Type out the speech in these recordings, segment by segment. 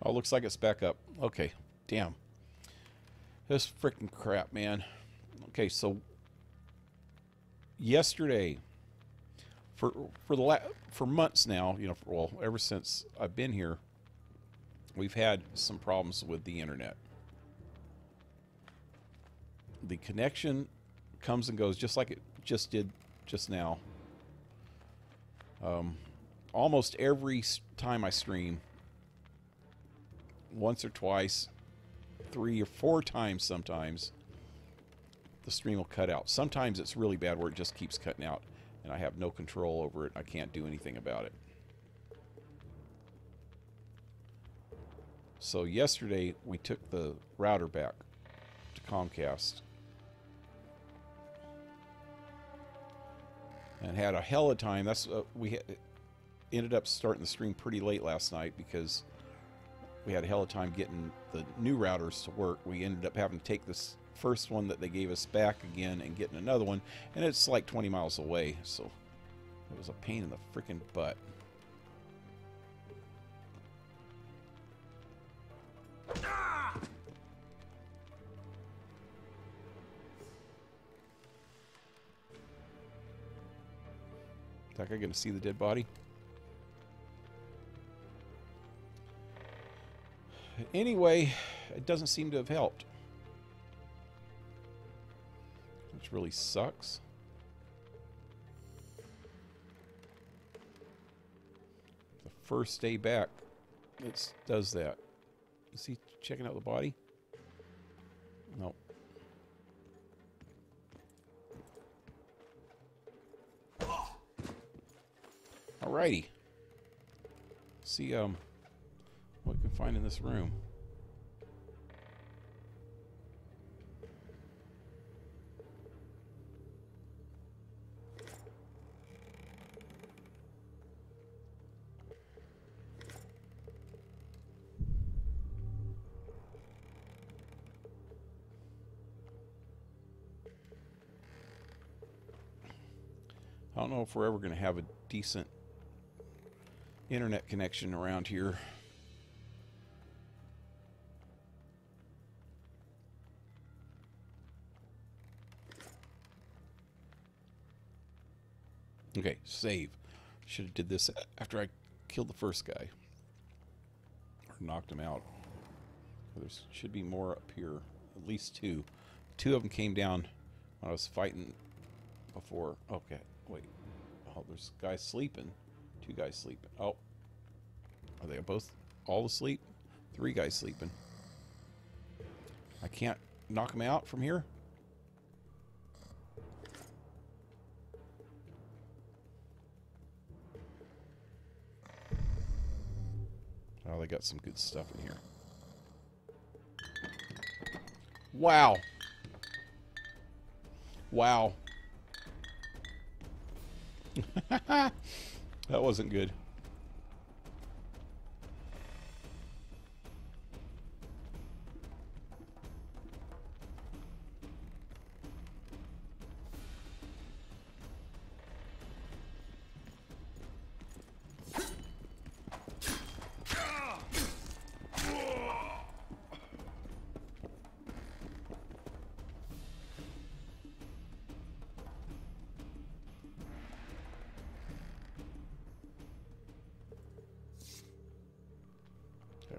Oh, looks like it's back up. Okay, damn. This freaking crap, man. Okay, so yesterday, for months now, you know, well, ever since I've been here, we've had some problems with the internet. The connection comes and goes just like it just did just now. Almost every time I stream, once or twice, 3 or 4 times sometimes, the stream will cut out. Sometimes it's really bad where it just keeps cutting out and I have no control over it. I can't do anything about it. So yesterday we took the router back to Comcast and had a hell of a time. That's ended up starting the stream pretty late last night because we had a hell of a time getting the new routers to work. We ended up having to take this first one that they gave us back again and getting another one, and it's like 20 miles away, so it was a pain in the freaking butt. Is that guy gonna see the dead body? Anyway, it doesn't seem to have helped, which really sucks. The first day back, it does that. Is he checking out the body? No. Alrighty. See what we can find in this room. I don't know if we're ever going to have a decent internet connection around here. Okay, save. Should have did this after I killed the first guy. Or knocked him out. There should be more up here. At least 2. 2 of them came down when I was fighting before. Okay, wait. Oh, there's guys sleeping. 2 guys sleeping. Oh. Are they both all asleep? 3 guys sleeping. I can't knock them out from here? Oh, they got some good stuff in here. Wow. Wow. That wasn't good.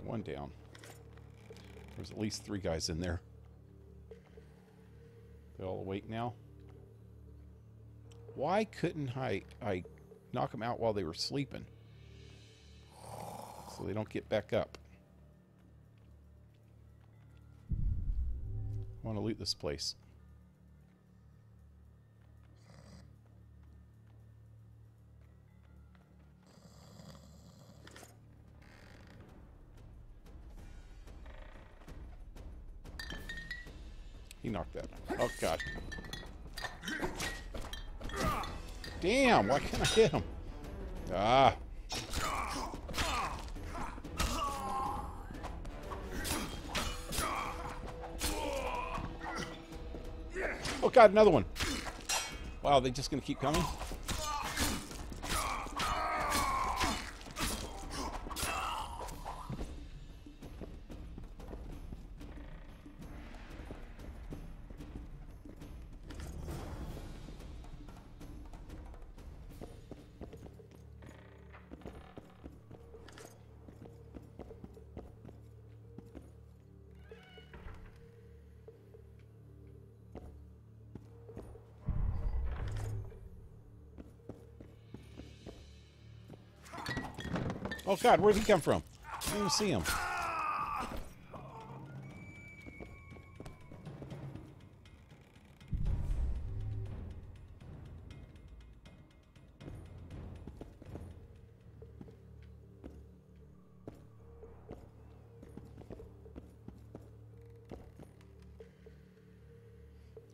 One down. There's at least 3 guys in there. They all awake now? Why couldn't I knock them out while they were sleeping? So they don't get back up. I want to loot this place. He knocked that. Oh, God. Damn, why can't I hit him? Ah. Oh, God, another one. Wow, they just going to keep coming? Oh God, where'd he come from? I didn't even see him.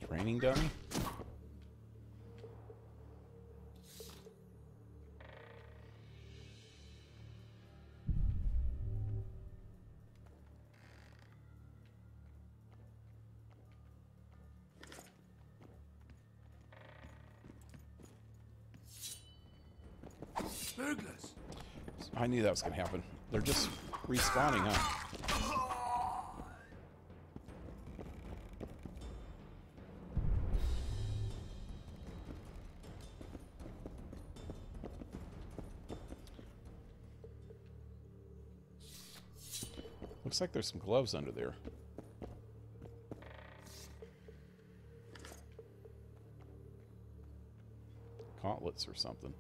Training dummy? Burglars. I knew that was going to happen. They're just respawning, huh? Looks like there's some gloves under there. Gauntlets or something.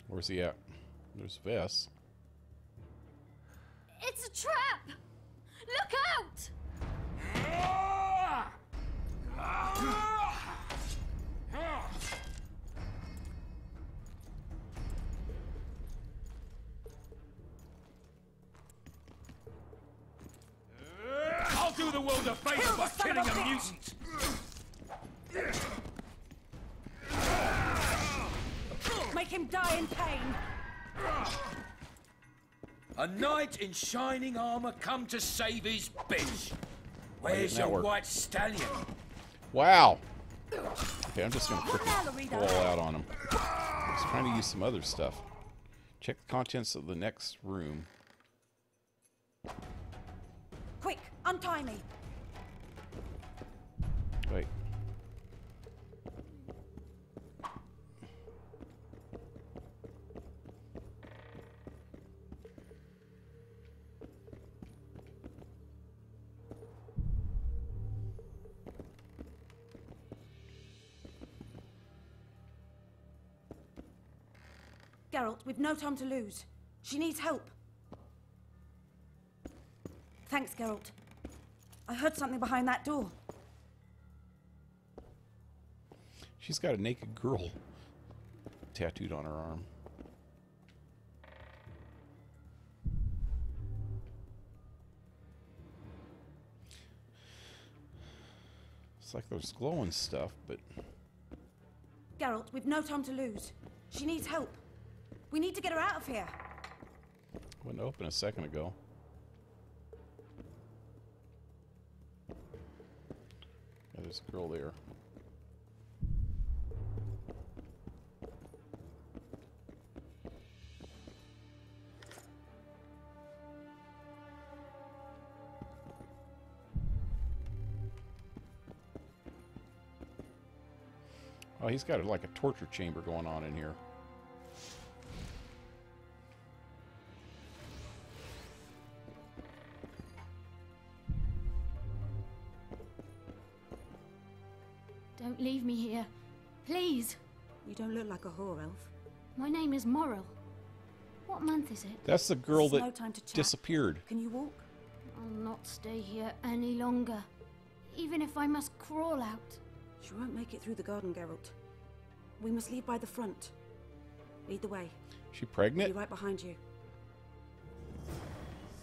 Where's he at? There's Vess. It's a trap! Look out! I'll do the world a favor by killing a mutant. Make him die in pain. A knight in shining armor come to save his bitch. Where's your white stallion? Wow. Okay, I'm just gonna freaking go all out on him. I was trying to use some other stuff. Check the contents of the next room. Quick, untie me. Wait. Geralt, we've no time to lose. She needs help. Thanks, Geralt. I heard something behind that door. She's got a naked girl tattooed on her arm. It's like there's glowing stuff, but... Geralt, we've no time to lose. She needs help. We need to get her out of here. Wouldn't open a second ago. Yeah, there's a girl there. Oh, he's got like a torture chamber going on in here. Don't leave me here. Please. You don't look like a whore elf. My name is Morrill. What month is it? That's the girl There's that no time to chat. disappeared. Can you walk? I'll not stay here any longer. Even if I must crawl out. She won't make it through the garden, Geralt. We must leave by the front. Lead the way. She I'll pregnant? be right behind you.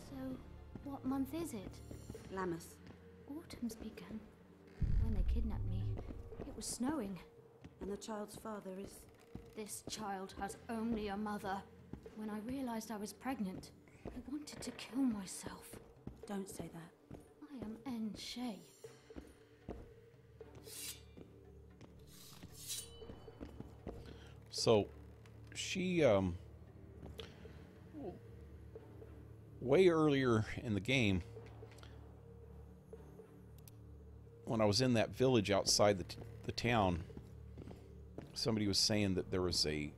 So, what month is it? Lammas. Autumn's begun. When they kidnapped me, it was snowing. And the child's father is... This child has only a mother. When I realized I was pregnant, I wanted to kill myself. Don't say that. I am N. Shay. So, she, way earlier in the game, when I was in that village outside the town, somebody was saying that there was a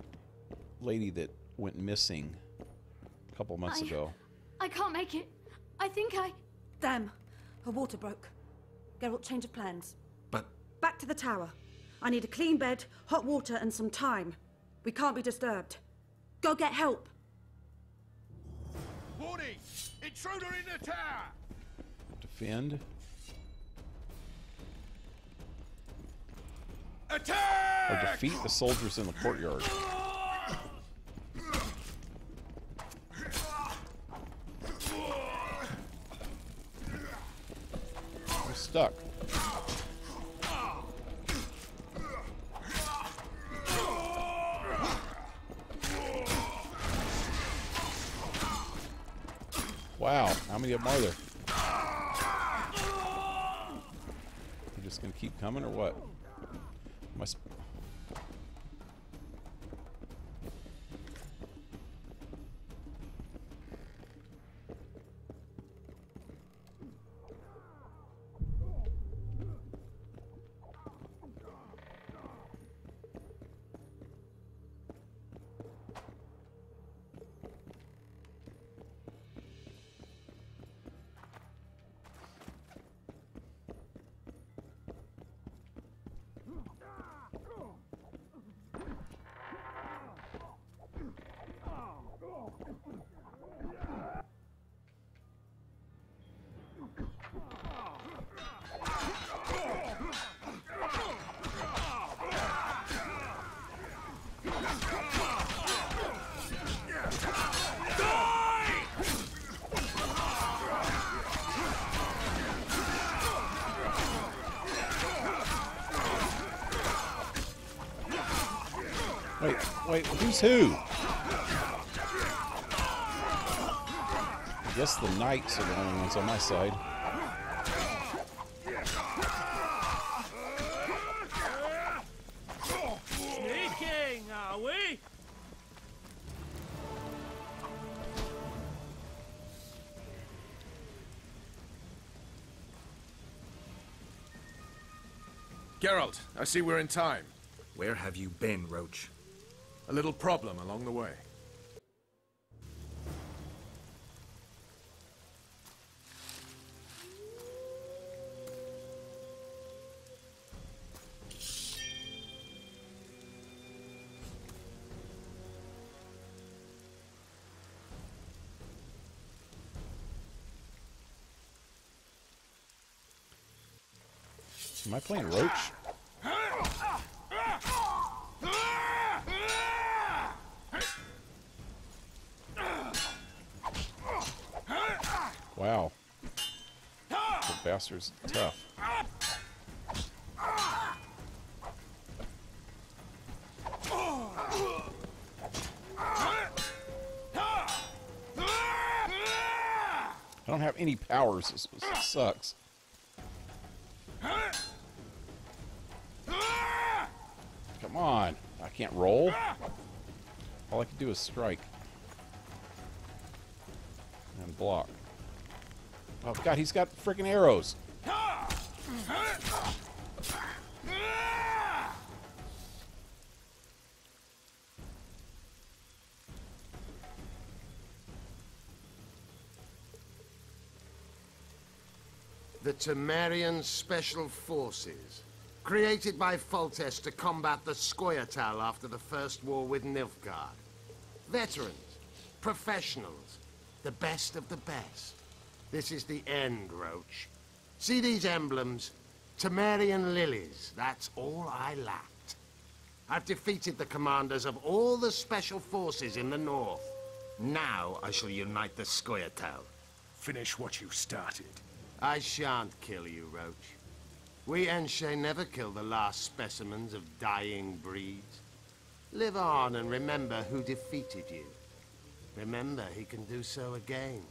lady that went missing a couple months ago. I can't make it. I think I... Damn. Her water broke. Geralt, change of plans. But... Back to the tower. I need a clean bed, hot water, and some time. We can't be disturbed. Go get help. Warning! Intruder in the tower! Defend. Attack! Or defeat the soldiers in the courtyard. I'm stuck. Wow, how many of them are there? You're just gonna keep coming or what? Must. Wait, who's who? I guess the knights are the only ones on my side. Sneaking, are we? Geralt, I see we're in time. Where have you been, Roach? A little problem along the way. Am I playing Roach? Wow. The bastard's tough. I don't have any powers. This sucks. Come on. I can't roll. All I can do is strike. And block. Oh god, he's got freaking arrows. The Temerian Special Forces, created by Foltest to combat the Scoia'tael after the First War with Nilfgaard. Veterans, professionals, the best of the best. This is the end, Roach. See these emblems? Temerian lilies, that's all I lacked. I've defeated the commanders of all the Special Forces in the north. Now I shall unite the Scoia'tael. Finish what you started. I shan't kill you, Roach. We Enshe never kill the last specimens of dying breeds. Live on and remember who defeated you. Remember he can do so again.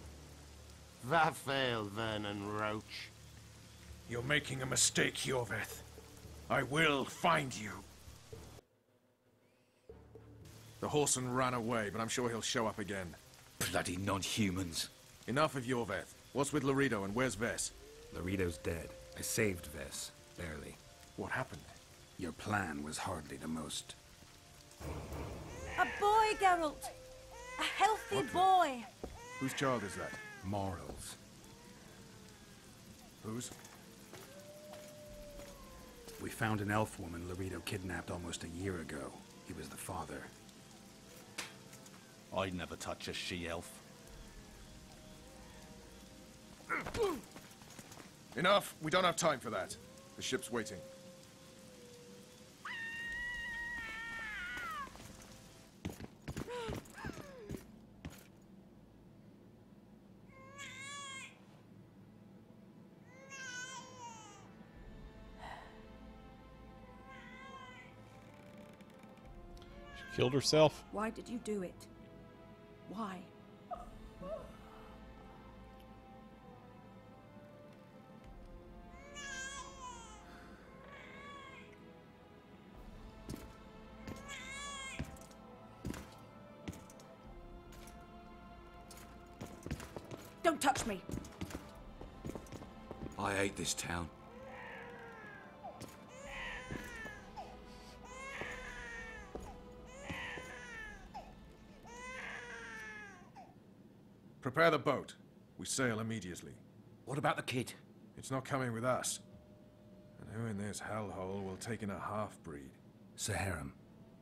Vafail, Vernon Roach. You're making a mistake, Iorveth. I will find you. The Whoreson ran away, but I'm sure he'll show up again. Bloody non-humans. Enough of Iorveth. What's with Laredo and where's Vess? Laredo's dead. I saved Vess. Barely. What happened? Your plan was hardly the most. A boy, Geralt. A healthy boy. Whose child is that? Morals. Whose? We found an elf woman Laredo kidnapped almost a year ago. He was the father. I'd never touch a she-elf. Enough! We don't have time for that. The ship's waiting. She killed herself. Why did you do it? Why? Don't touch me. I hate this town. Prepare the boat. We sail immediately. What about the kid? It's not coming with us. And who in this hellhole will take in a half-breed? Saharim.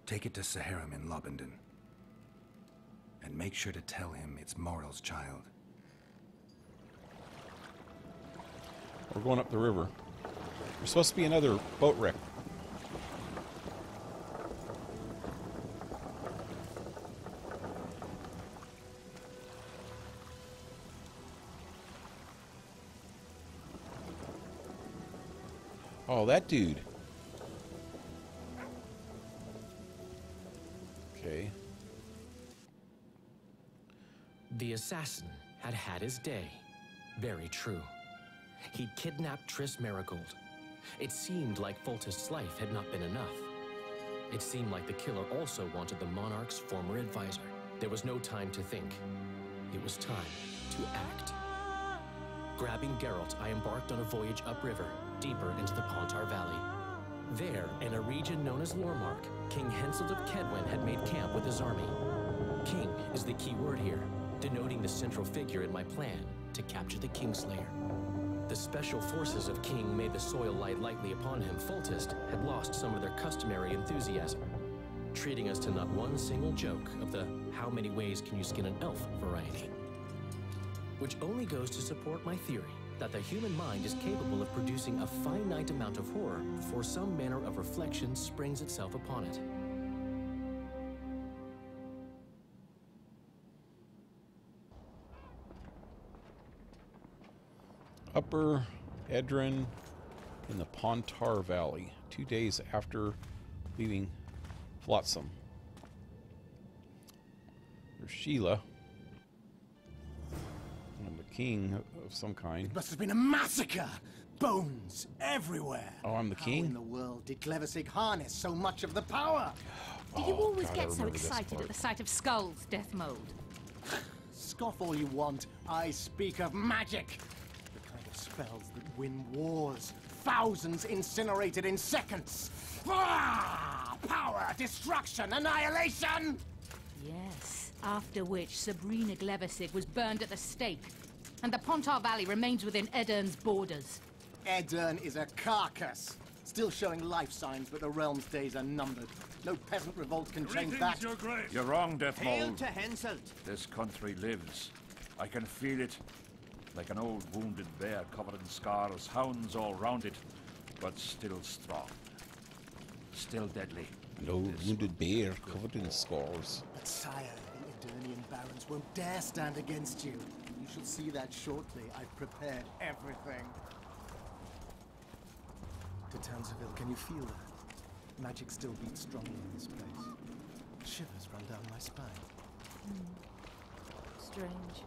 Take it to Saharim in Lobendon. And make sure to tell him it's Moral's child. We're going up the river. There's supposed to be another boat wreck. Oh, that dude. Okay. The assassin had had his day. Very true. He'd kidnapped Triss Marigold. It seemed like Foltest's life had not been enough. It seemed like the killer also wanted the monarch's former advisor. There was no time to think. It was time to act. Grabbing Geralt, I embarked on a voyage upriver, deeper into the Pontar Valley. There, in a region known as Lormark, King Henselt of Kedwen had made camp with his army. King is the key word here, denoting the central figure in my plan to capture the Kingslayer. The special forces of King made the soil lie lightly upon him. Foltest had lost some of their customary enthusiasm, treating us to not one single joke of the how many ways can you skin an elf variety. Which only goes to support my theory that the human mind is capable of producing a finite amount of horror before some manner of reflection springs itself upon it. Upper Edron in the Pontar Valley, 2 days after leaving Flotsam. There's Sheila. And the king of some kind. It must have been a massacre! Bones everywhere! Oh, I'm the king? How in the world did Glevissig harness so much of the power? Do you always God, get so remember this excited part. at the sight of skulls, Death Mode? Scoff all you want. I speak of magic. The kind of spells that win wars. Thousands incinerated in seconds. Ah! Power, destruction, annihilation! Yes, after which Sabrina Glevissig was burned at the stake, and the Pontar Valley remains within Edern's borders. Edern is a carcass. Still showing life signs, but the realm's days are numbered. No peasant revolt can change that. You're wrong, Death Hail Mold. to Henselt. This country lives. I can feel it. Like an old wounded bear covered in scars, hounds all round it, but still strong. Still deadly. An old wounded bear covered in scars. But sire, the Eternian barons won't dare stand against you. You shall see that shortly. I've prepared everything. To Townsville, can you feel that? Magic still beats strongly in this place. Shivers run down my spine. Strange.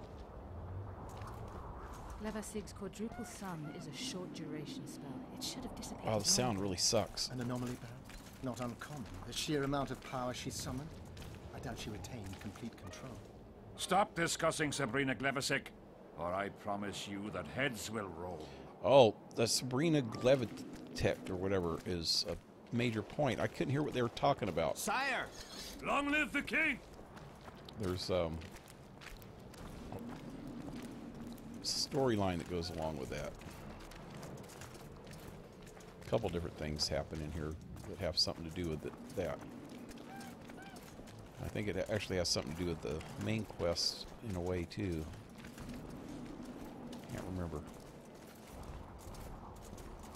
Glevissig's quadruple sun is a short duration spell. It should have disappeared. Oh, the sound really sucks. An anomaly, Baron? Not uncommon. The sheer amount of power she summoned, I doubt she retained complete control. Stop discussing Sabrina Glevissig, or I promise you that heads will roll. Oh, the Sabrina Glevitect or whatever is a major point. I couldn't hear what they were talking about. Sire! Long live the king! There's storyline that goes along with that. A couple different things happen in here that have something to do with that. I think it actually has something to do with the main quest in a way too. Can't remember.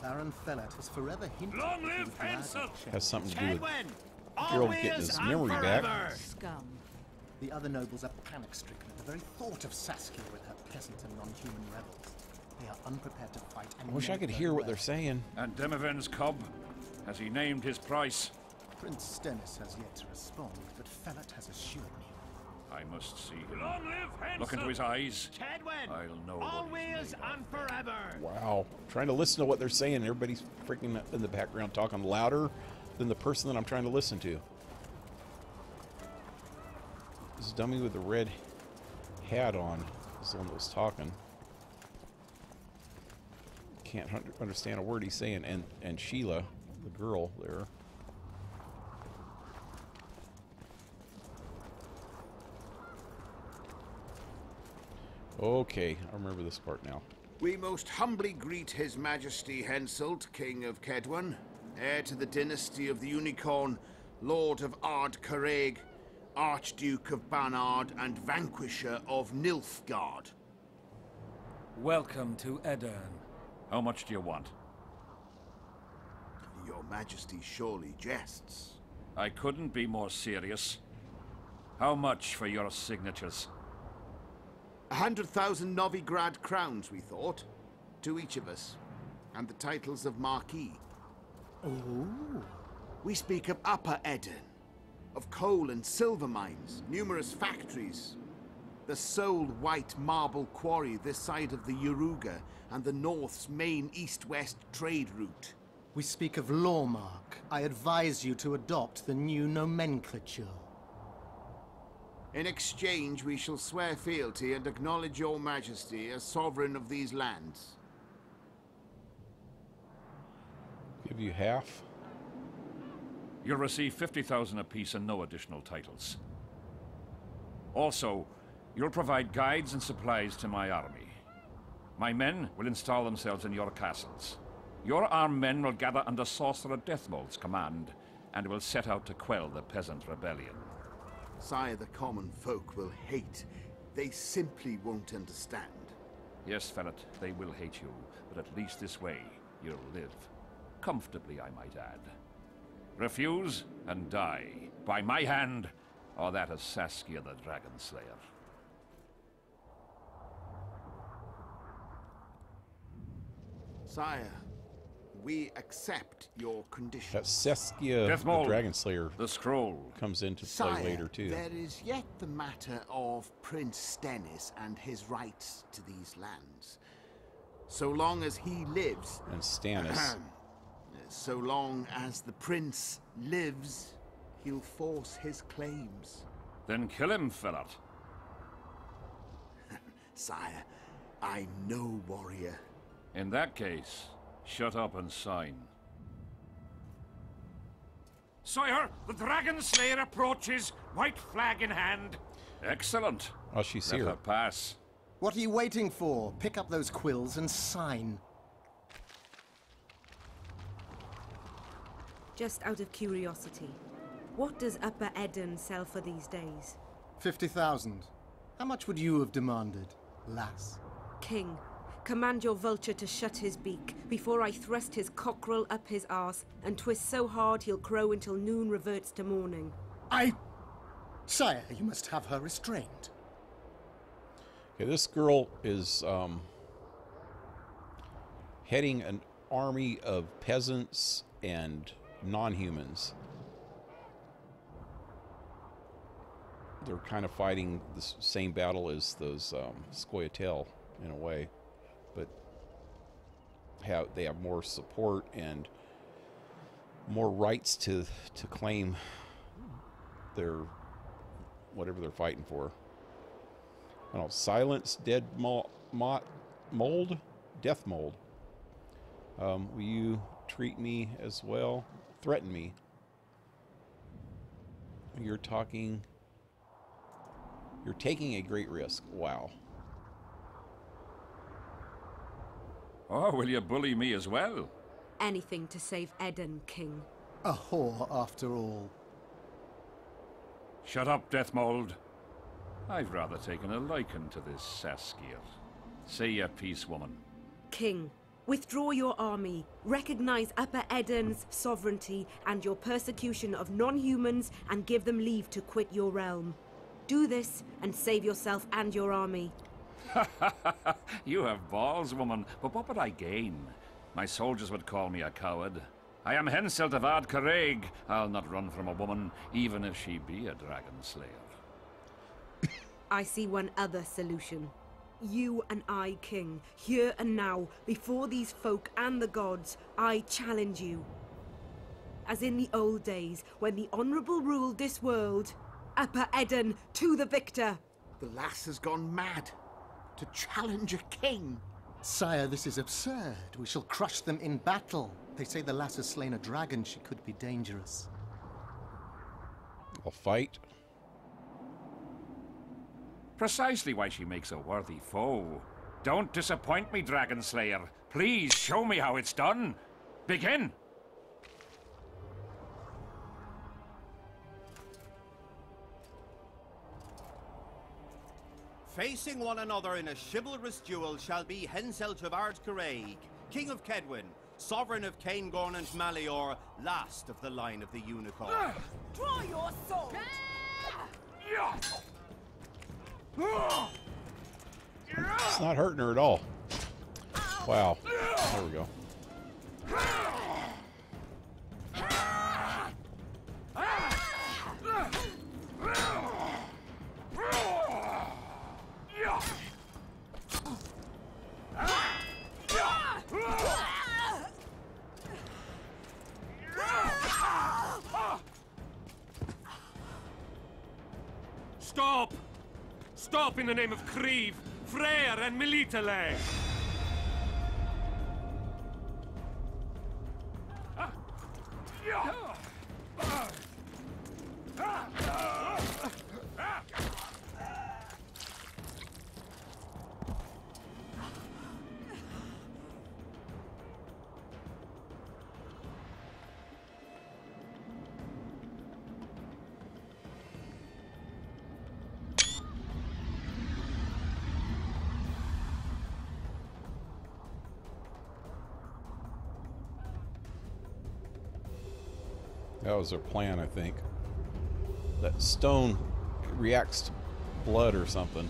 Baron Fellat has forever hinted. Long live Hansel! Has something to do with Gerald getting his memory back. Scum. The other nobles are panic-stricken at the very thought of Saskia with her peasant and non-human rebels. They are unprepared to fight. And I wish I could hear what they're saying. And Demoven's cub? Has he named his price? Prince Stennis has yet to respond, but Fellat has assured me. I must see him. Long live Hansel! Look into his eyes. Tedwin! I'll know Always and forever! Wow. I'm trying to listen to what they're saying. Everybody's freaking in the background talking louder than the person that I'm trying to listen to. This dummy with the red hat on is the one that was talking. Can't understand a word he's saying. And Sheila, the girl there. Okay, I remember this part now. We most humbly greet His Majesty Henselt, King of Kedwen, heir to the dynasty of the Unicorn, Lord of Ard Carreg, Archduke of Banard, and Vanquisher of Nilfgaard. Welcome to Edirn. How much do you want? Your Majesty surely jests. I couldn't be more serious. How much for your signatures? 100,000 Novigrad crowns, we thought, to each of us, and the titles of Marquis. Oh. We speak of Upper Edirn, of coal and silver mines, numerous factories, the sole white marble quarry this side of the Yaruga, and the North's main east-west trade route. We speak of Lawmark. I advise you to adopt the new nomenclature. In exchange, we shall swear fealty and acknowledge your majesty as sovereign of these lands. Give you half. You'll receive 50,000 apiece and no additional titles. Also, you'll provide guides and supplies to my army. My men will install themselves in your castles. Your armed men will gather under Sorcerer Deathmold's command and will set out to quell the peasant rebellion. Sire, the common folk will hate. They simply won't understand. Yes, Fellat, they will hate you, but at least this way you'll live. Comfortably, I might add. Refuse and die, by my hand, or that of Saskia the Dragon Slayer. Sire, we accept your conditions. That Saskia the Dragon Slayer the scroll comes into Sire, play later too. There is yet the matter of Prince Stennis and his rights to these lands. So long as he lives... And Stannis. So long as the prince lives, he'll force his claims. Then kill him, Fellat. Sire, I'm no warrior. In that case, shut up and sign. Sire, the Dragon Slayer approaches, white flag in hand. Excellent. Oh, she's Let here. her pass. What are you waiting for? Pick up those quills and sign. Just out of curiosity, what does Upper Edirn sell for these days? 50,000. How much would you have demanded, lass? King, command your vulture to shut his beak before I thrust his cockerel up his arse and twist so hard he'll crow until noon reverts to morning. Sire, you must have her restrained. Okay, this girl is heading an army of peasants and non-humans. They're kind of fighting the same battle as those Scoia'tael in a way, but they have more support and more rights to claim their whatever they're fighting for. I don't know, silence dead mold, death mold. Will you treat me as well? threaten me. You're taking a great risk. Wow. Oh, will you bully me as well? Anything to save Eden, King. A whore, after all. Shut up, Deathmold. I've rather taken a liking to this Saskia. Say your piece, woman. King, withdraw your army, recognize Upper Eden's sovereignty and your persecution of non-humans, and give them leave to quit your realm. Do this and save yourself and your army. You have balls, woman, but what would I gain? My soldiers would call me a coward. I am Hensel of Ard Caraig. I'll not run from a woman, even if she be a dragon slayer. I see one other solution. You and I, King, here and now, before these folk and the gods, I challenge you. As in the old days, when the Honourable ruled this world, Upper Eden to the victor! The lass has gone mad. To challenge a king. Sire, this is absurd. We shall crush them in battle. They say the lass has slain a dragon. She could be dangerous. I'll fight. Precisely why she makes a worthy foe. Don't disappoint me, Dragon Slayer. Please show me how it's done. Begin! Facing one another in a chivalrous duel shall be Hensel of Ard Caraig, King of Kedwin, Sovereign of Caingorn and Malior, last of the line of the Unicorn. Draw your sword! It's not hurting her at all. Wow. There we go. Stop! Stop in the name of Creve, Freyr and Melitele! That was their plan, I think. That stone reacts to blood or something.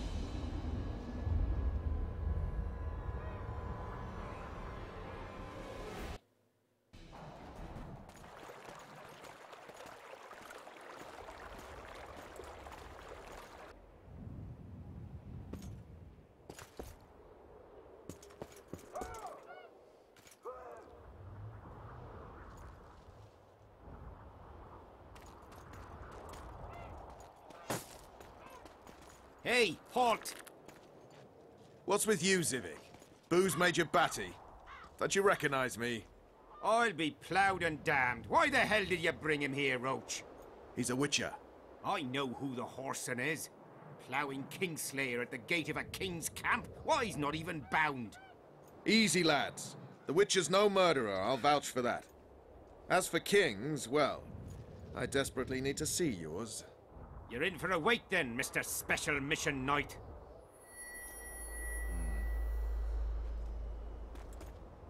Hey, halt! What's with you, Zivik? Booze made you batty. Don't you recognize me? I'll be ploughed and damned. Why the hell did you bring him here, Roach? He's a witcher. I know who the whoreson is. Ploughing Kingslayer at the gate of a king's camp. Why, he's not even bound. Easy, lads. The witcher's no murderer, I'll vouch for that. As for kings, well, I desperately need to see yours. You're in for a wait then, Mr. Special Mission Knight.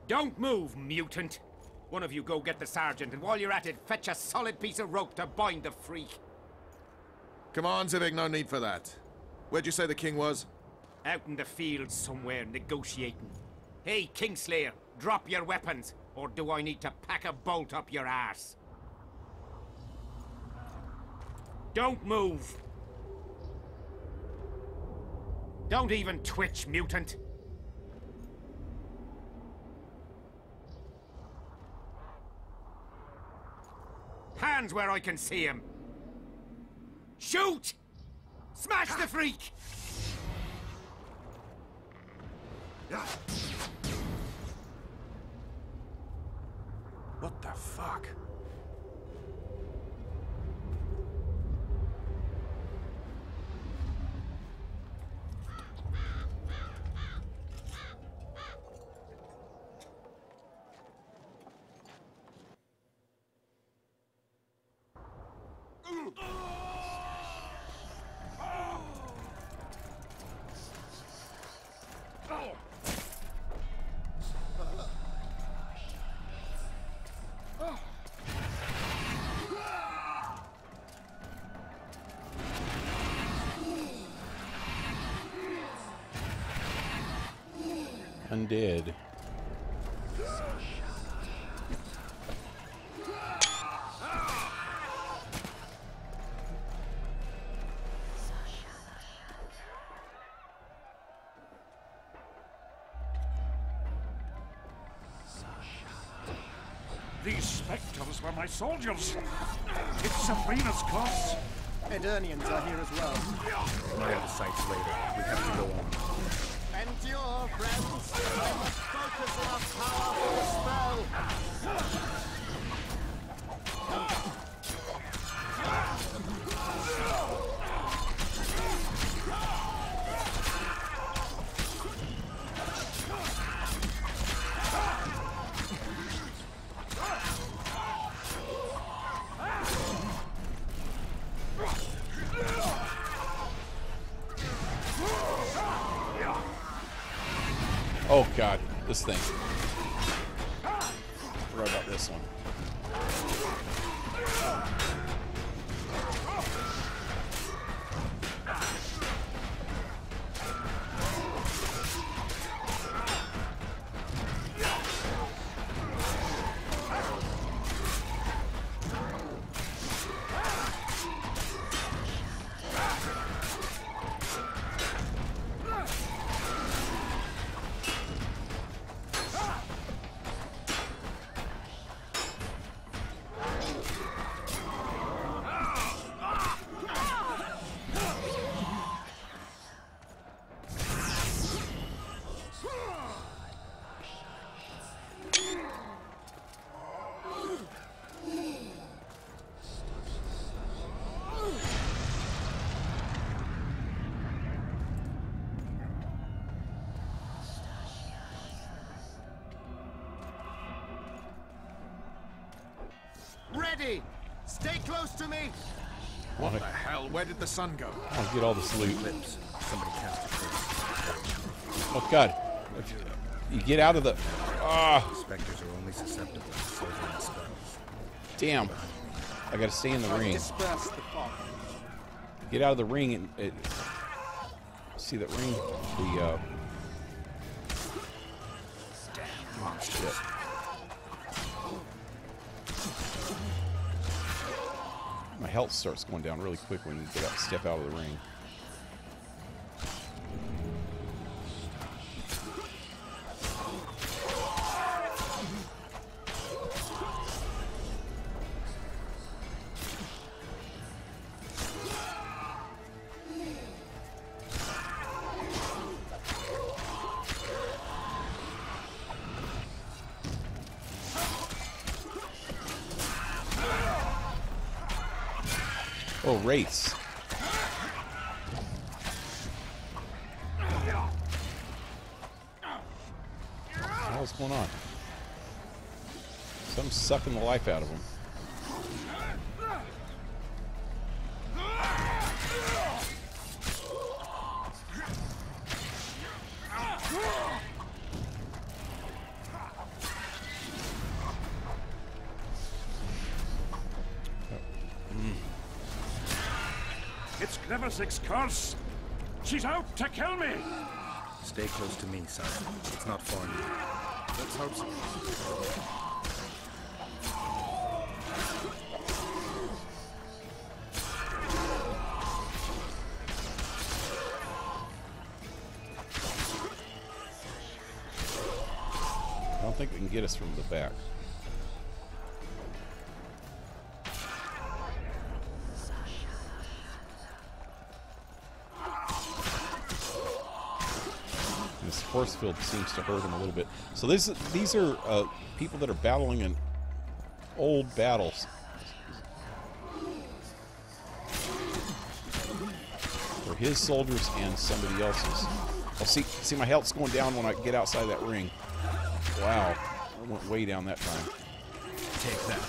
Don't move, mutant! One of you go get the sergeant, and while you're at it, fetch a solid piece of rope to bind the freak. Come on, Zivik, no need for that. Where'd you say the king was? Out in the field somewhere, negotiating. Hey, Kingslayer, drop your weapons, or do I need to pack a bolt up your arse? Don't move! Don't even twitch, mutant! Hands where I can see him! Shoot! Smash the freak! What the fuck? undead. These spectres were my soldiers. It's Sabrina's curse. Edirnians are here as well. My other sights later. We have to go on. Endure, friends. I must focus enough power for the spell. Oh god, this thing. Forgot about this one. Ready! Stay close to me! What the hell? Where did the sun go? I'll get all this loot. Somebody cast a curse. Oh god. If you get out of the... Ah! Spectres are only susceptible to silver spells. Damn. I gotta stay in the ring. Disperse the fog. Get out of the ring and... see that ring? The, shit. My health starts going down really quick when you step out of the ring. Oh, wraiths. What the hell's going on? Something's sucking the life out of them. It's Glevisic's curse. She's out to kill me. Stay close to me, son. It's not far now. Let's hope so. I don't think they can get us from the back. This force field seems to hurt him a little bit. So these are people that are battling in old battles. For his soldiers and somebody else's. Oh, see my health's going down when I get outside that ring. Wow, I went way down that time. Take that.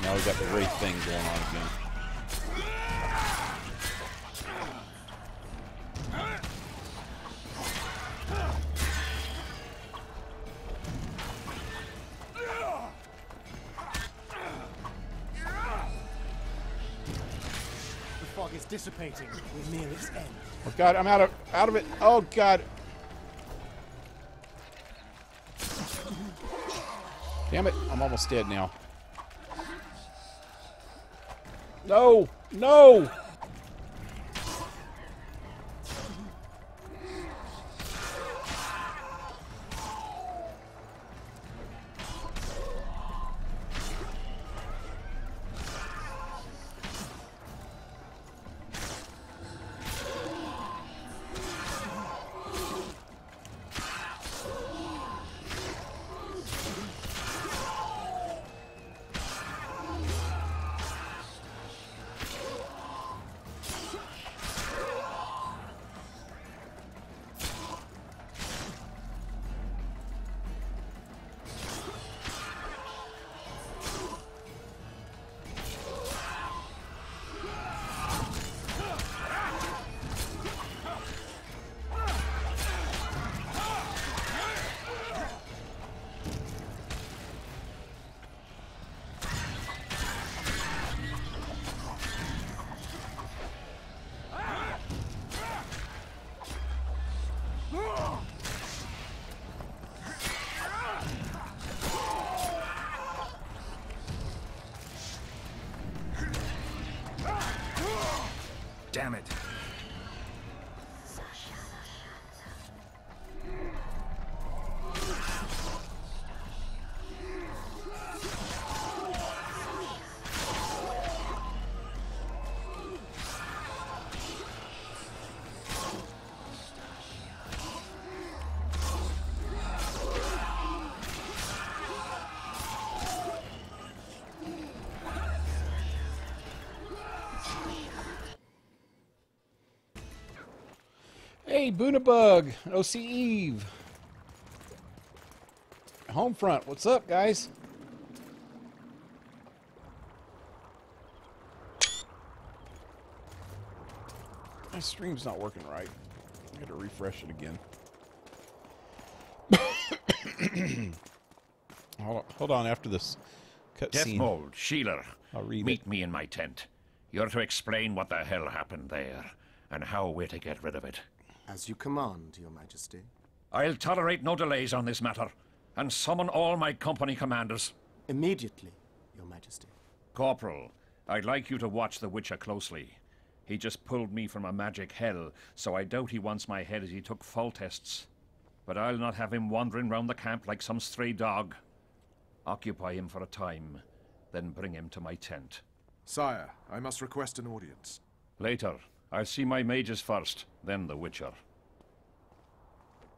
Now we got the wraith thing going on again. fog is dissipating. We're near its end. Oh God, I'm out of it. Oh God. Damn it, I'm almost dead now. No! No! Damn it. Hey, TheBunaBug, OcihEvE. Homefront, what's up, guys? My stream's not working right. I gotta refresh it again. Hold on, after this cutscene. Deathmold, Sheeler, I'll read meet me in my tent. You're to explain what the hell happened there, and how we're to get rid of it. As you command, Your Majesty. I'll tolerate no delays on this matter, and summon all my company commanders. Immediately, Your Majesty. Corporal, I'd like you to watch the Witcher closely. He just pulled me from a magic hell, so I doubt he wants my head as he took fall tests. But I'll not have him wandering round the camp like some stray dog. Occupy him for a time, then bring him to my tent. Sire, I must request an audience. Later. I'll see my mages first, then the Witcher.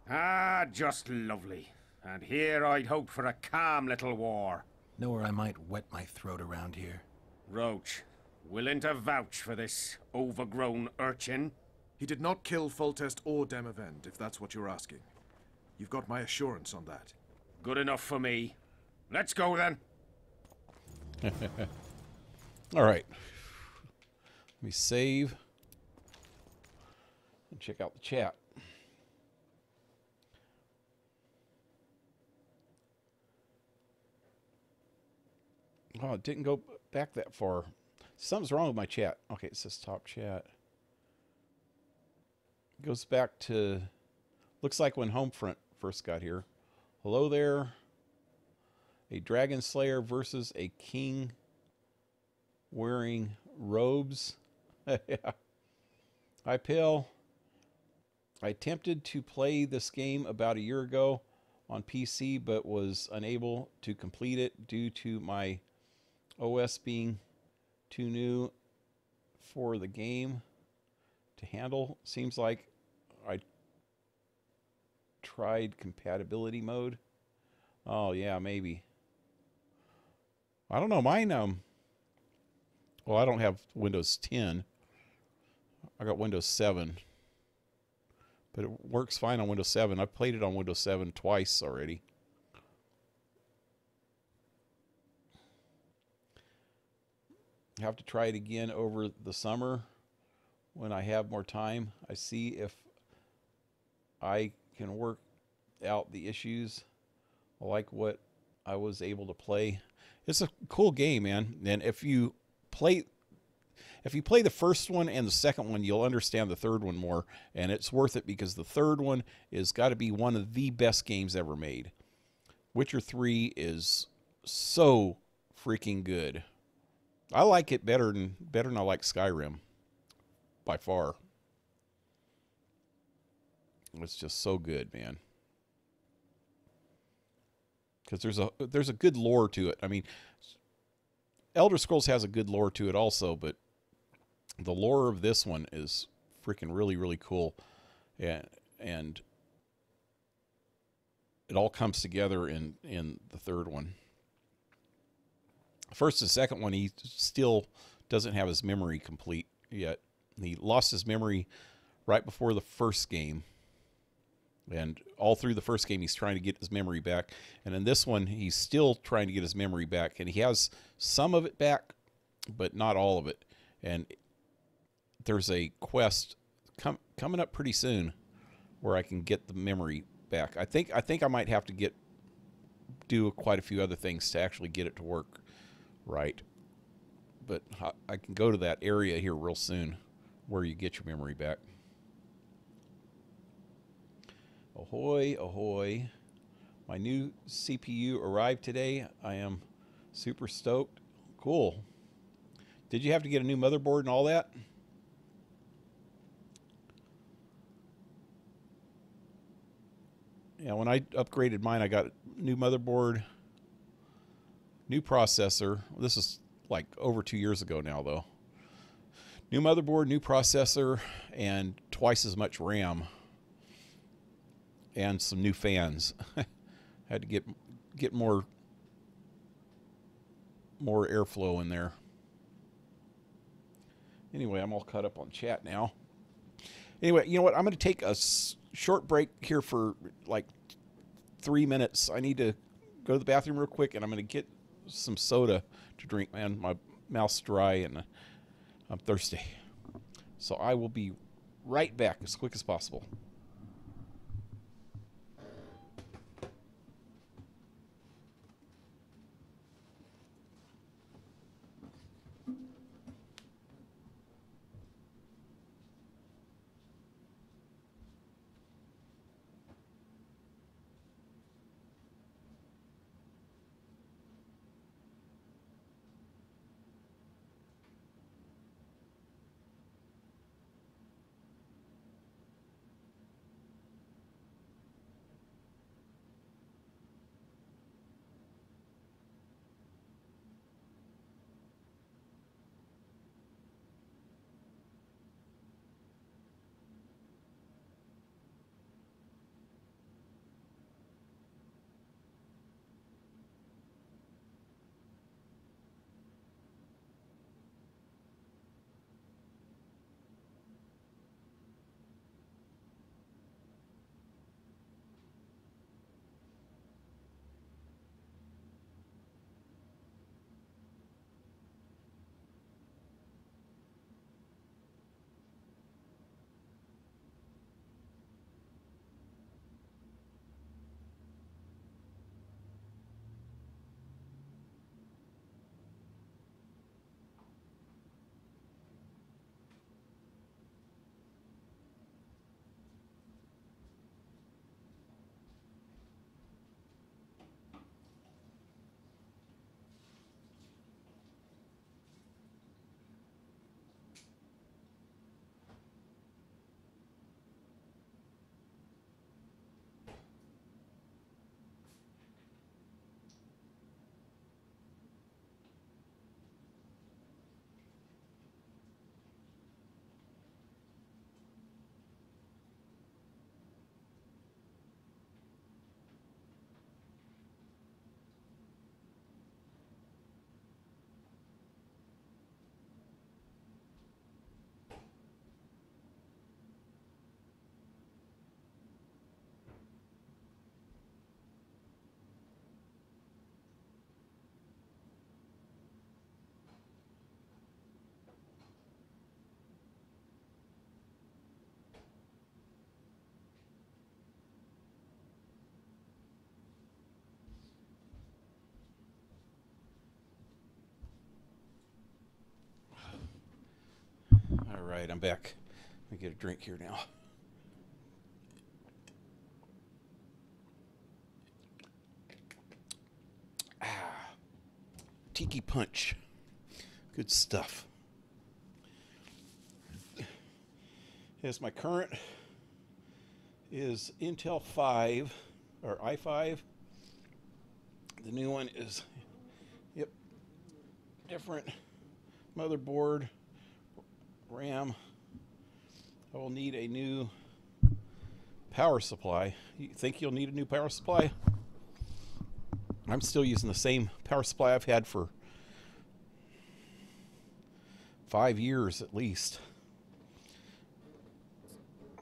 Ah, just lovely. And here I'd hoped for a calm little war. Know where I might wet my throat around here? Roach, willing to vouch for this overgrown urchin? He did not kill Foltest or Demavend, if that's what you're asking. You've got my assurance on that. Good enough for me. Let's go, then. All right. Let me save. And check out the chat. Oh, it didn't go back that far. Something's wrong with my chat. Okay, it says top chat. It goes back to, looks like when Homefront first got here. Hello there. A dragon slayer versus a king wearing robes. Yeah. Hi, Pale. I attempted to play this game about a year ago on PC, but was unable to complete it due to my OS being too new for the game to handle. Seems like I tried compatibility mode. Oh, yeah, maybe. I don't know. Mine, well, I don't have Windows 10. I got Windows 7. But it works fine on Windows 7. I've played it on Windows 7 twice already. I have to try it again over the summer when I have more time. I see if I can work out the issues. I like what I was able to play. It's a cool game, man. And if you play, if you play the first one and the second one, you'll understand the third one more, and it's worth it because the third one is got to be one of the best games ever made. Witcher 3 is so freaking good. I like it better than I like Skyrim, by far. It's just so good, man. Because there's a good lore to it. I mean, Elder Scrolls has a good lore to it also, but the lore of this one is freaking really, really cool. And it all comes together in the third one. First and second one, he still doesn't have his memory complete yet. He lost his memory right before the first game. And all through the first game, he's trying to get his memory back. And in this one, he's still trying to get his memory back. And he has some of it back, but not all of it. And there's a quest coming up pretty soon where I can get the memory back. I think I might have to do quite a few other things to actually get it to work right. But I can go to that area here real soon where you get your memory back. Ahoy, ahoy. My new CPU arrived today. I am super stoked. Cool. Did you have to get a new motherboard and all that? Yeah, when I upgraded mine, I got a new motherboard, new processor. This is like over 2 years ago now, though. New motherboard, new processor, and twice as much RAM. And some new fans. Had to get more airflow in there. Anyway, I'm all caught up on chat now. Anyway, you know what? I'm going to take a short break here for like 3 minutes. I need to go to the bathroom real quick, and I'm going to get some soda to drink. Man, my mouth's dry, and I'm thirsty. So I will be right back as quick as possible. right, I'm back. Let me get a drink here now. Tiki Punch. Good stuff. Yes, my current is Intel 5 or i5. The new one is, yep, different motherboard, RAM. I will need a new power supply. You think you'll need a new power supply? I'm still using the same power supply I've had for 5 years at least.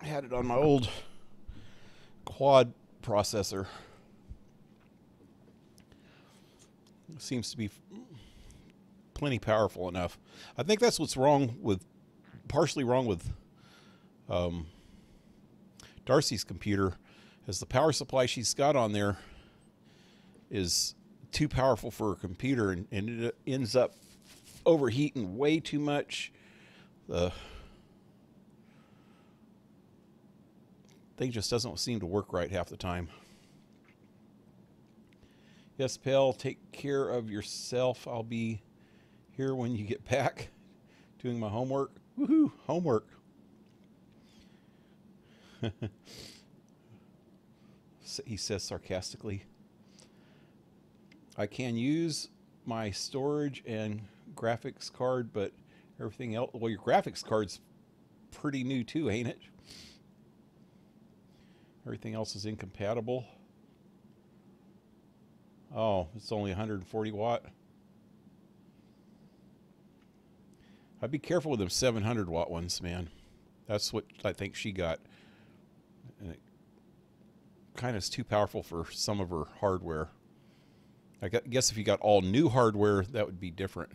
I had it on my old quad processor. It seems to be plenty powerful enough. I think that's what's wrong with, partially wrong with Darcy's computer, as the power supply she's got on there is too powerful for her computer, and it ends up overheating way too much. The thing just doesn't seem to work right half the time. Yes, Pale, take care of yourself. I'll be here when you get back doing my homework. Woohoo, homework. He says sarcastically. I can use my storage and graphics card, but everything else, well, your graphics card's pretty new too, ain't it? Everything else is incompatible. Oh, it's only 140 watt. I'd be careful with them 700 watt ones, man. That's what I think she got. And it kind of is too powerful for some of her hardware. I guess if you got all new hardware, that would be different.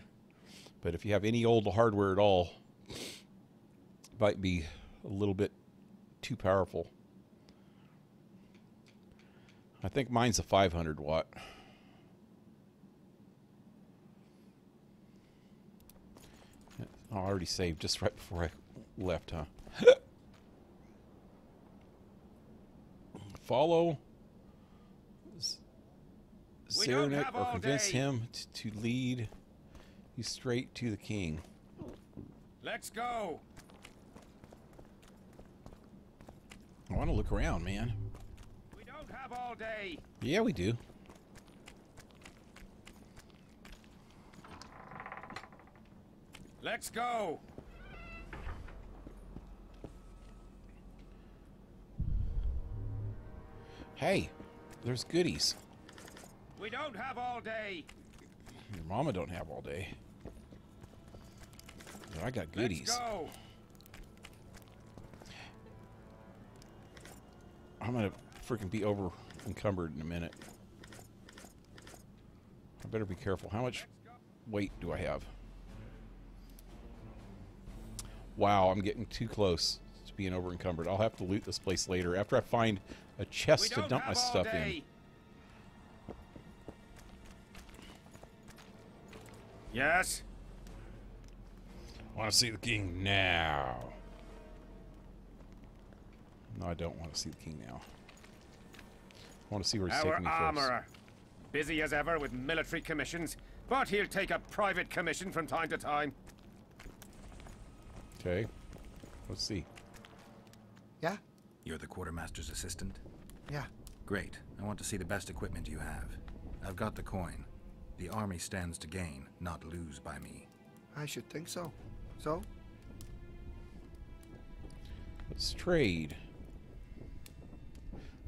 But if you have any old hardware at all, it might be a little bit too powerful. I think mine's a 500 watt. Oh, I already saved just right before I left, huh? Follow Serenet or convince him to lead you straight to the king. Let's go. I want to look around, man. We don't have all day. Yeah, we do. Let's go. Hey, there's goodies. We don't have all day. Your mama don't have all day. But I got goodies. Let's go. I'm gonna freaking be over encumbered in a minute. I better be careful. How much weight do I have? Wow, I'm getting too close to being over encumbered. I'll have to loot this place later after I find a chest to dump my stuff in. Yes? I want to see the king now. No, I don't want to see the king now. I want to see where he's taking me first. Our armorer. Busy as ever with military commissions, but he'll take a private commission from time to time. Okay. Let's see. Yeah? You're the quartermaster's assistant? Yeah. Great. I want to see the best equipment you have. I've got the coin. The army stands to gain, not lose by me. I should think so. So? Let's trade.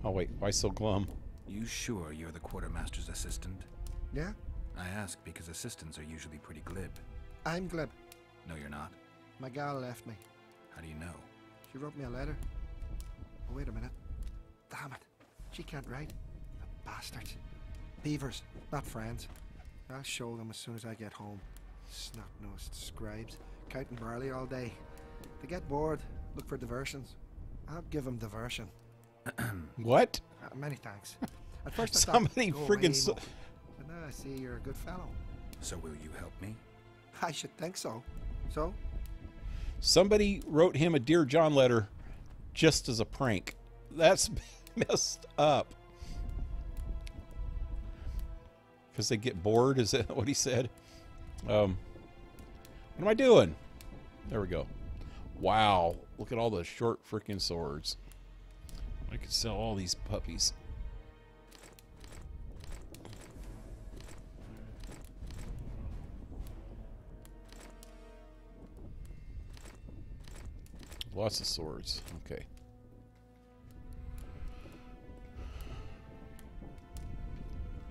Oh wait, why so glum? You sure you're the quartermaster's assistant? Yeah? I ask because assistants are usually pretty glib. I'm glib. No, you're not. My gal left me. How do you know? She wrote me a letter. Oh, wait a minute. Damn it. She can't write. The bastards. Beavers, not friends. I'll show them as soon as I get home. Snot-nosed scribes, counting barley all day. They get bored, look for diversions. I'll give them diversion. What? Many thanks. At first I Somebody thought, friggin' but now I see you're a good fellow. So will you help me? I should think so. So? Somebody wrote him a Dear John letter just as a prank. That's messed up. Because they get bored, is that what he said? What am I doing? There we go. Wow, look at all the short freaking swords. I could sell all these puppies. Lots of swords. Okay.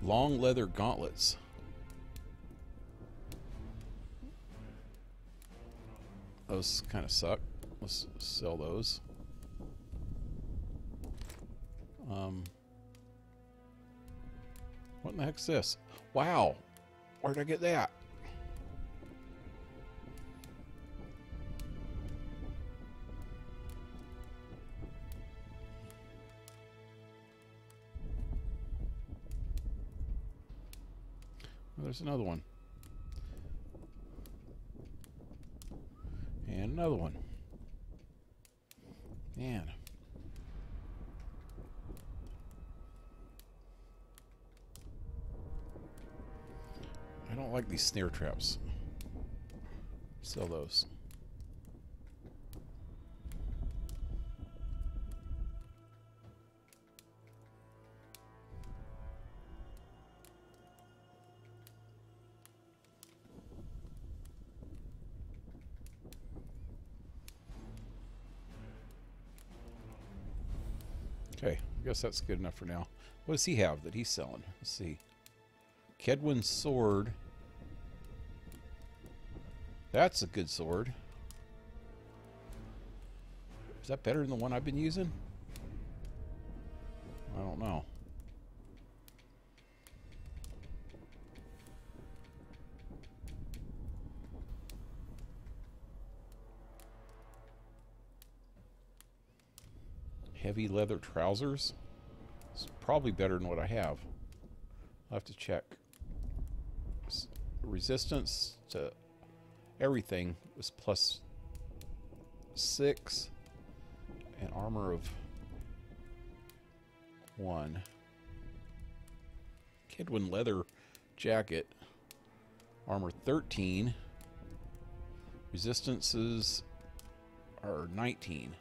Long leather gauntlets. Those kind of suck. Let's sell those. What in the heck's this? Wow. Where'd I get that? There's another one. And another one. Man. I don't like these snare traps. Sell those. Okay, I guess that's good enough for now. What does he have that he's selling? Let's see. Kedwin's sword. That's a good sword. Is that better than the one I've been using? I don't know. Heavy leather trousers. It's probably better than what I have. I'll have to check. Resistance to everything was +6 and armor of 1. Kedwin leather jacket, armor 13. Resistances are 19.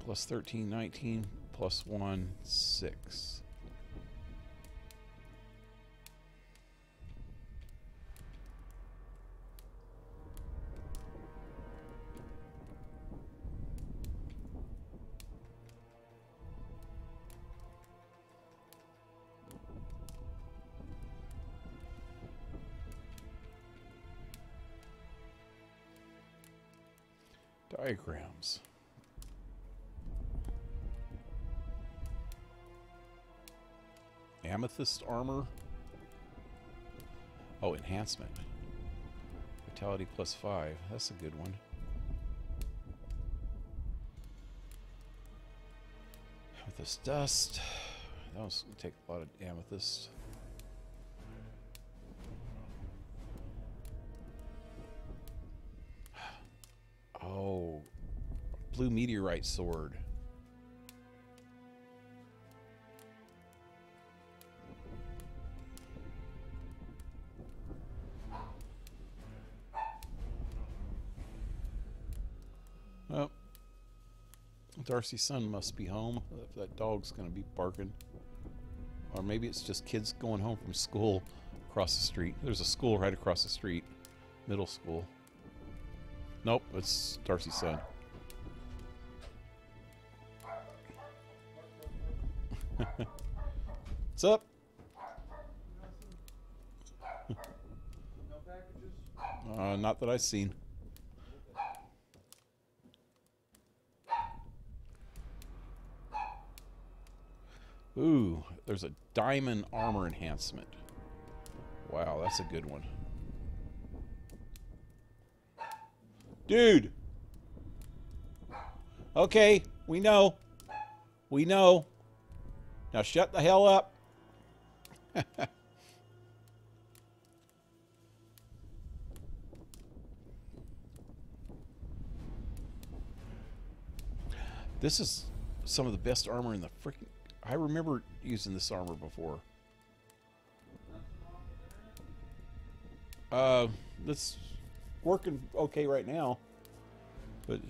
+13, 19, +1, 6. Diagrams. Amethyst armor. Oh, enhancement. Vitality +5. That's a good one. Amethyst dust. That was gonna take a lot of amethyst. Oh, blue meteorite sword. Oh, Darcy's son must be home. If that dog's going to be barking. Or maybe it's just kids going home from school across the street. There's a school right across the street. Middle school. Nope, it's Darcy's son. What's up? Not that I've seen. Ooh, there's a diamond armor enhancement. Wow, that's a good one. Dude! Okay, we know. We know. Now shut the hell up. This is some of the best armor in the freaking... I remember using this armor before. It's working okay right now. But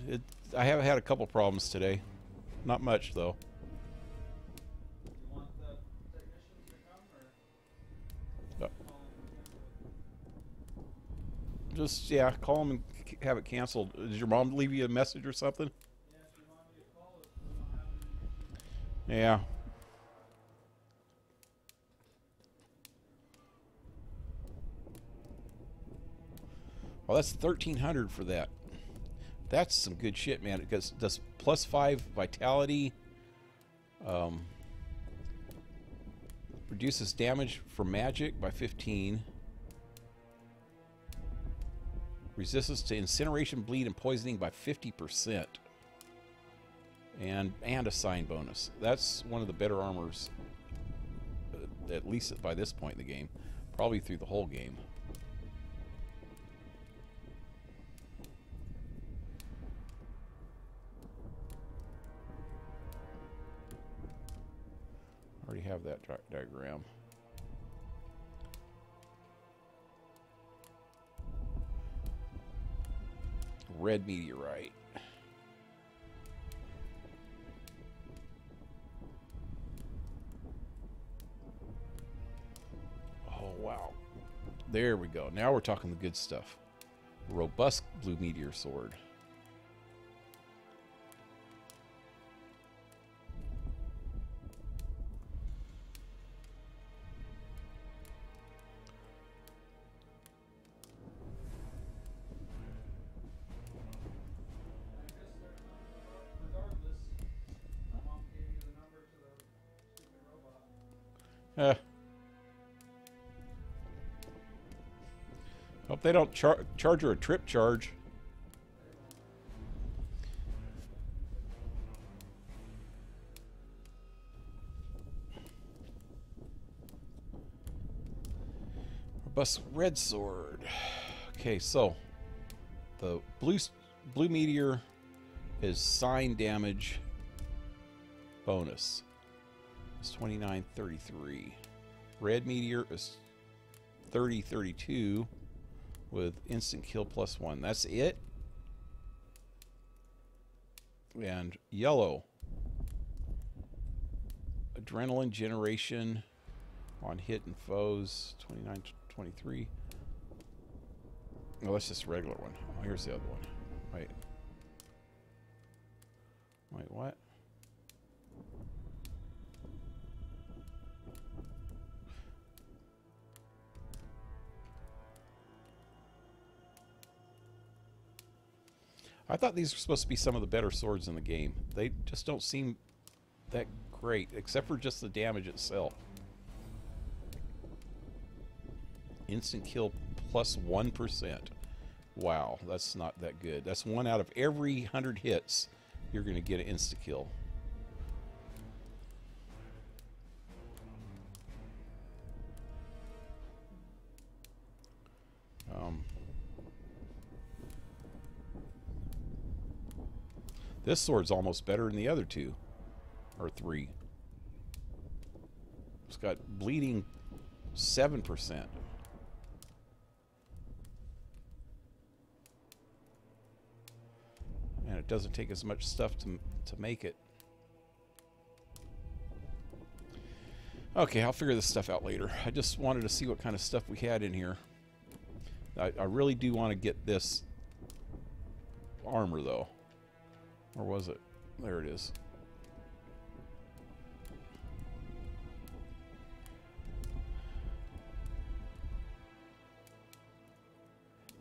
I have had a couple problems today. Not much, though. Just, yeah, call them and have it canceled. Did your mom leave you a message or something? Yeah. Well, that's 1,300 for that. That's some good shit, man. It does +5 vitality. Reduces damage from magic by 15. Resistance to incineration, bleed, and poisoning by 50%. And a sign bonus. That's one of the better armors, at least by this point in the game. Probably through the whole game. Already have that diagram. Red meteorite. Oh, wow. There we go. Now we're talking the good stuff. Robust blue meteor sword. Hope they don't charge her a trip charge. Robust red sword. Okay, so the blue meteor is sign damage bonus. It's 2933. Red meteor is 3032 with instant kill +1. That's it. And yellow, adrenaline generation on hit and foes, 2923. No, that's just a regular one. Oh, here's the other one. Wait, what? I thought these were supposed to be some of the better swords in the game. They just don't seem that great, except for just the damage itself. Instant kill +1%. Wow, that's not that good. That's 1 out of every 100 hits, you're going to get an insta kill. This sword's almost better than the other two, or 3. It's got bleeding 7%. And it doesn't take as much stuff to make it. Okay, I'll figure this stuff out later. I just wanted to see what kind of stuff we had in here. I really do want to get this armor, though. Or was it? There it is.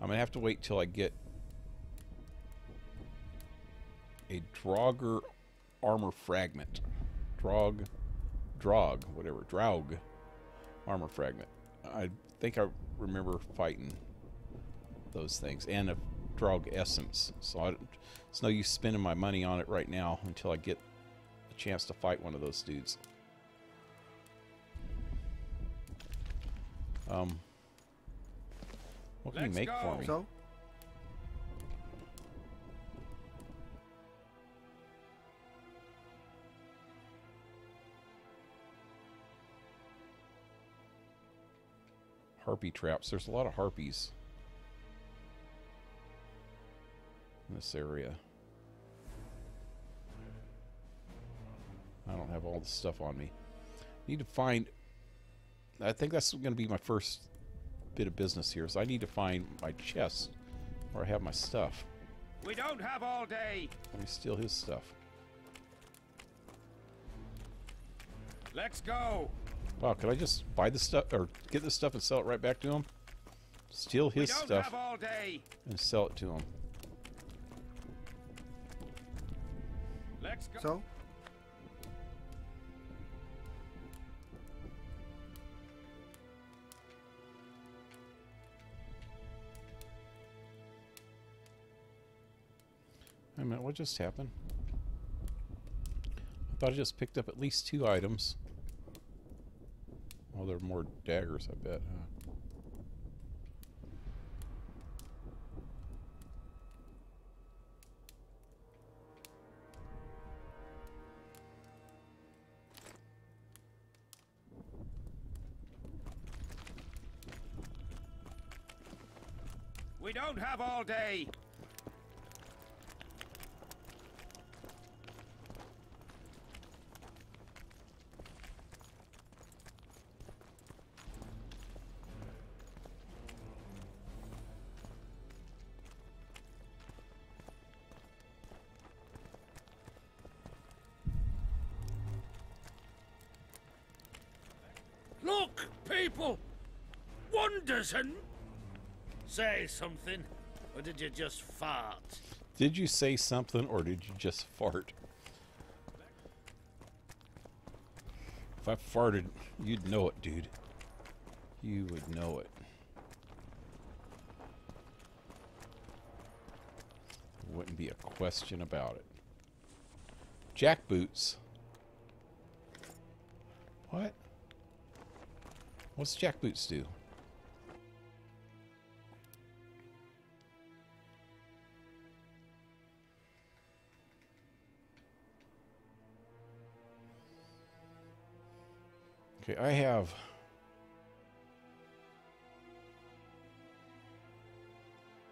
I'm going to have to wait till I get a Draugr armor fragment. Draug armor fragment. I think I remember fighting those things. And a Draug essence. So it's no use spending my money on it right now until I get a chance to fight one of those dudes. What can you make for me? So? Harpy traps. There's a lot of harpies in this area. I don't have all the stuff on me. Need to find... I think that's going to be my first bit of business here. So I need to find my chest where I have my stuff. We don't have all day. Let me steal his stuff. Let's go. Wow, can I just buy the stuff or get this stuff and sell it right back to him? Steal his we don't stuff have all day. and sell it to him. Let's go. So? Wait a minute, what just happened? I thought I just picked up at least 2 items. Oh, there are more daggers, I bet. Huh? We don't have all day. Look, people! Wonders and... Say something, or did you just fart? Did you say something, or did you just fart? If I farted, you'd know it, dude. You would know it. There wouldn't be a question about it. Jackboots. What? What's jackboots do? Okay, I have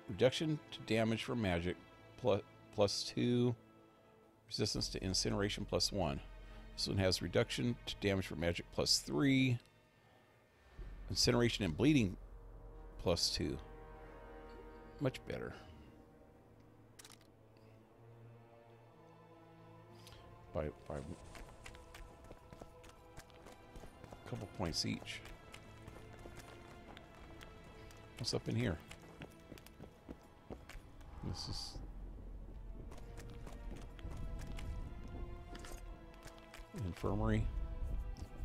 reduction to damage from magic plus 2, resistance to incineration +1. This one has reduction to damage from magic +3, incineration and bleeding +2. Much better. By couple points each. What's up in here? This is infirmary,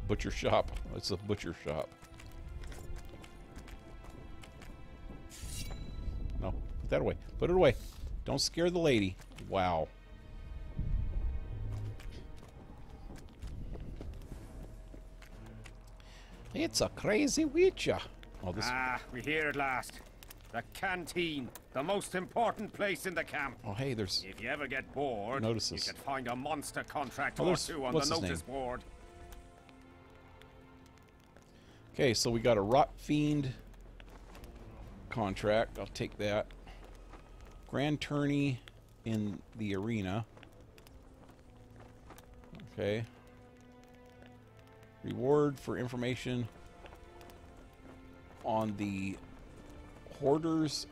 butcher shop. It's a butcher shop. No, put that away. Put it away. Don't scare the lady. Wow. It's a crazy witcher. Oh, this. We're here at last. The canteen, the most important place in the camp. Oh, hey, there's. If you ever get bored, notices. you can find a monster contract Oh, or 2 on the notice board. Okay, so we got a Rot Fiend contract. I'll take that. Grand Tourney in the arena. Okay. Reward for information on the hoarders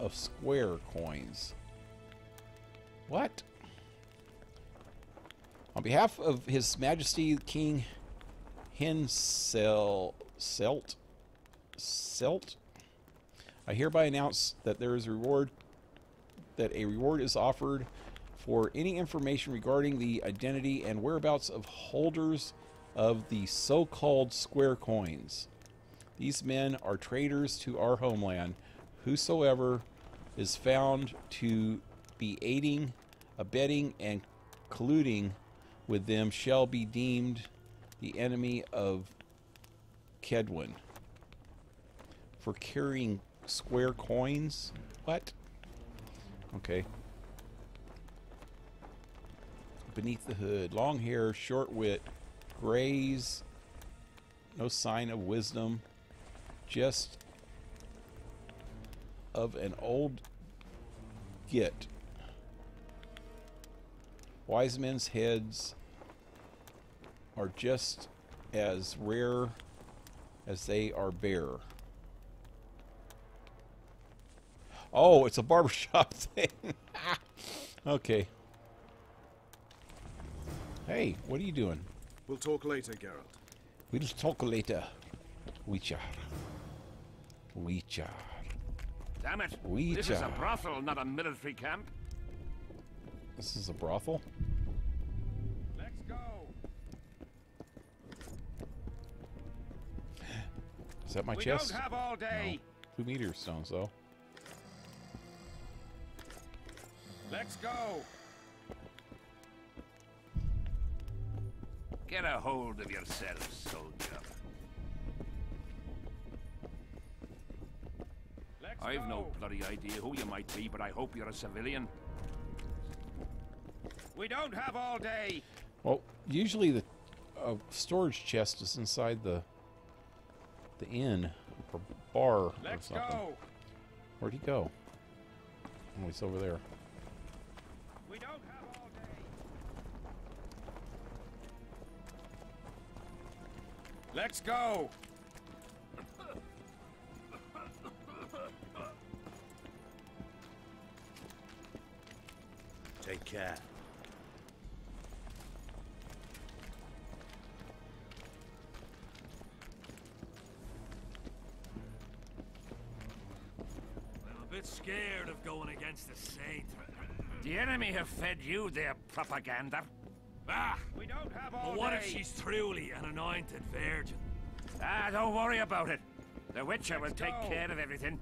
of square coins. What? On behalf of His Majesty King Selt, I hereby announce that there is a reward is offered for any information regarding the identity and whereabouts of holders of the so-called square coins. These men are traitors to our homeland. Whosoever is found to be aiding, abetting, and colluding with them shall be deemed the enemy of Kedwin. For carrying square coins? What? Okay. Beneath the hood. Long hair, short wit, grays, no sign of wisdom. just of an old git. Wise men's heads are just as rare as they are bare. Oh, it's a barbershop thing. Okay. Hey, what are you doing? We'll talk later, Geralt. We'll talk later. Weechar. Weechar. Damn it. Weechar. This is a brothel, not a military camp. This is a brothel? Let's go. Is that my We chest? don't have all day. No. 2 meteor stones, though. Let's go. Get a hold of yourself, soldier. I've no bloody idea who you might be, but I hope you're a civilian. We don't have all day. Well, usually the storage chest is inside the inn or bar or something. Go. Where'd he go? Oh, he's over there. We don't have all day. Let's go. Take care. I'm a bit scared of going against the Saint. The enemy have fed you their propaganda. Ah! We don't have all But what day. if she's truly an anointed virgin? Ah, don't worry about it. The Witcher will take care of everything.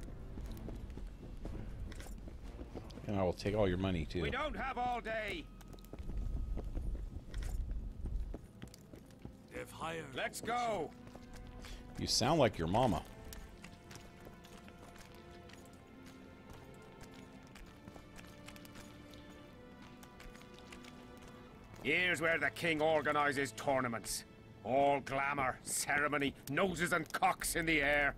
And I will take all your money, too. We don't have all day. They've hired. Let's go. You sound like your mama. Here's where the king organizes tournaments. All glamour, ceremony, noses and cocks in the air.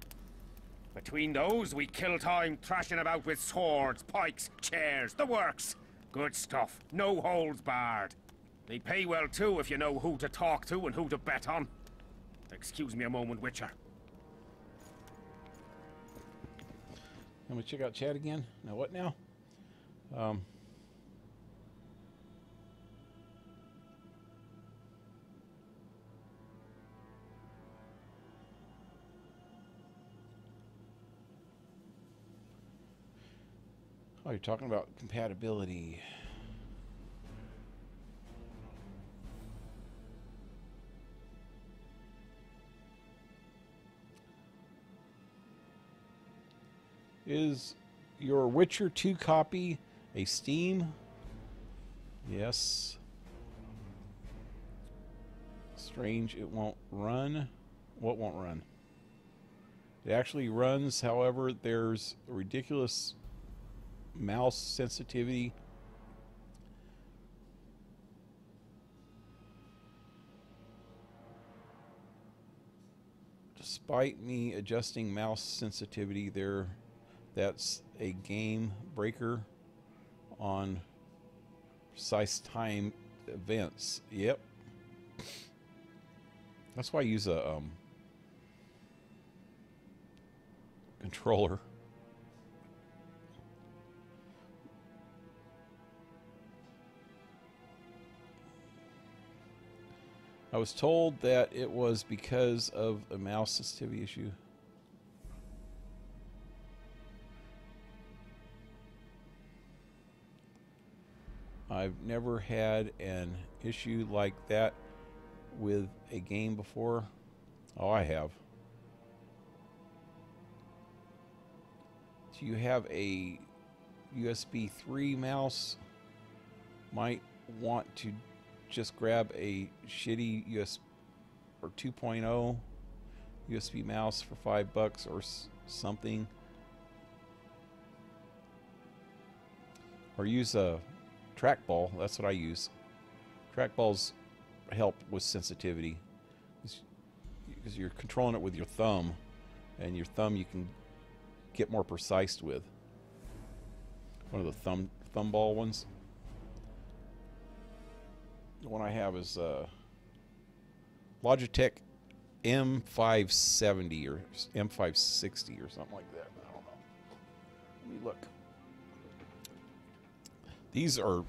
Between those, we kill time thrashing about with swords, pikes, chairs, the works. Good stuff, no holds barred. They pay well too if you know who to talk to and who to bet on. Excuse me a moment, Witcher. Let me check out chat again. Now what now? Oh, you're talking about compatibility. Is your Witcher 2 copy a Steam? Yes. Strange, it won't run. What won't run? It actually runs, however, there's a ridiculous mouse sensitivity. Despite me adjusting mouse sensitivity there, that's a game breaker on precise time events. Yep. That's why I use a controller. I was told that it was because of a mouse sensitivity issue. I've never had an issue like that with a game before. Oh, I have. Do you have a USB 3 mouse? Might want to just grab a shitty USB or 2.0 USB mouse for $5 or something, or use a trackball. That's what I use. Trackballs help with sensitivity because you're controlling it with your thumb, and your thumb you can get more precise with. One of the thumb ball ones. The one I have is Logitech M570 or M560 or something like that. I don't know. Let me look. These are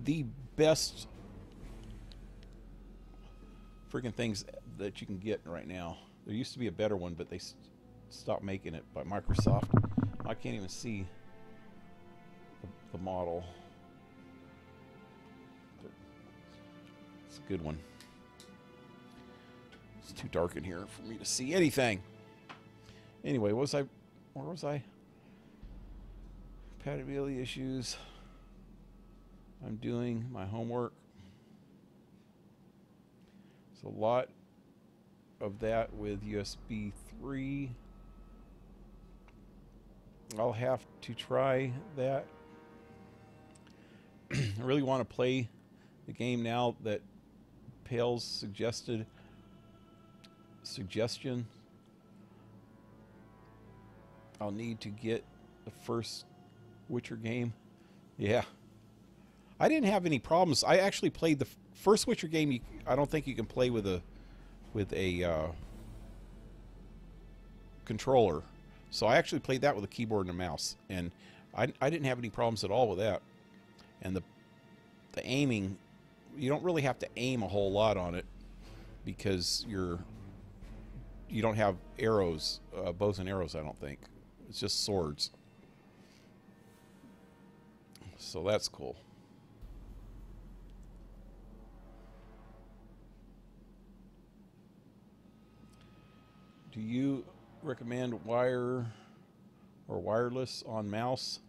the best freaking things that you can get right now. There used to be a better one, but they stopped making it by Microsoft. I can't even see the model. But it's a good one. It's too dark in here for me to see anything. Anyway, where was I? Compatibility issues. I'm doing my homework. There's a lot of that with USB 3. I'll have to try that. I really want to play the game now that Pale's suggestion. I'll need to get the first Witcher game. Yeah. I didn't have any problems. I actually played the first Witcher game. I don't think you can play with a controller. So I actually played that with a keyboard and a mouse, and I didn't have any problems at all with that. And the aiming, you don't really have to aim a whole lot on it because you don't have arrows, bows and arrows. I don't think it's just swords. So that's cool. Do you recommend wire or wireless on mouse,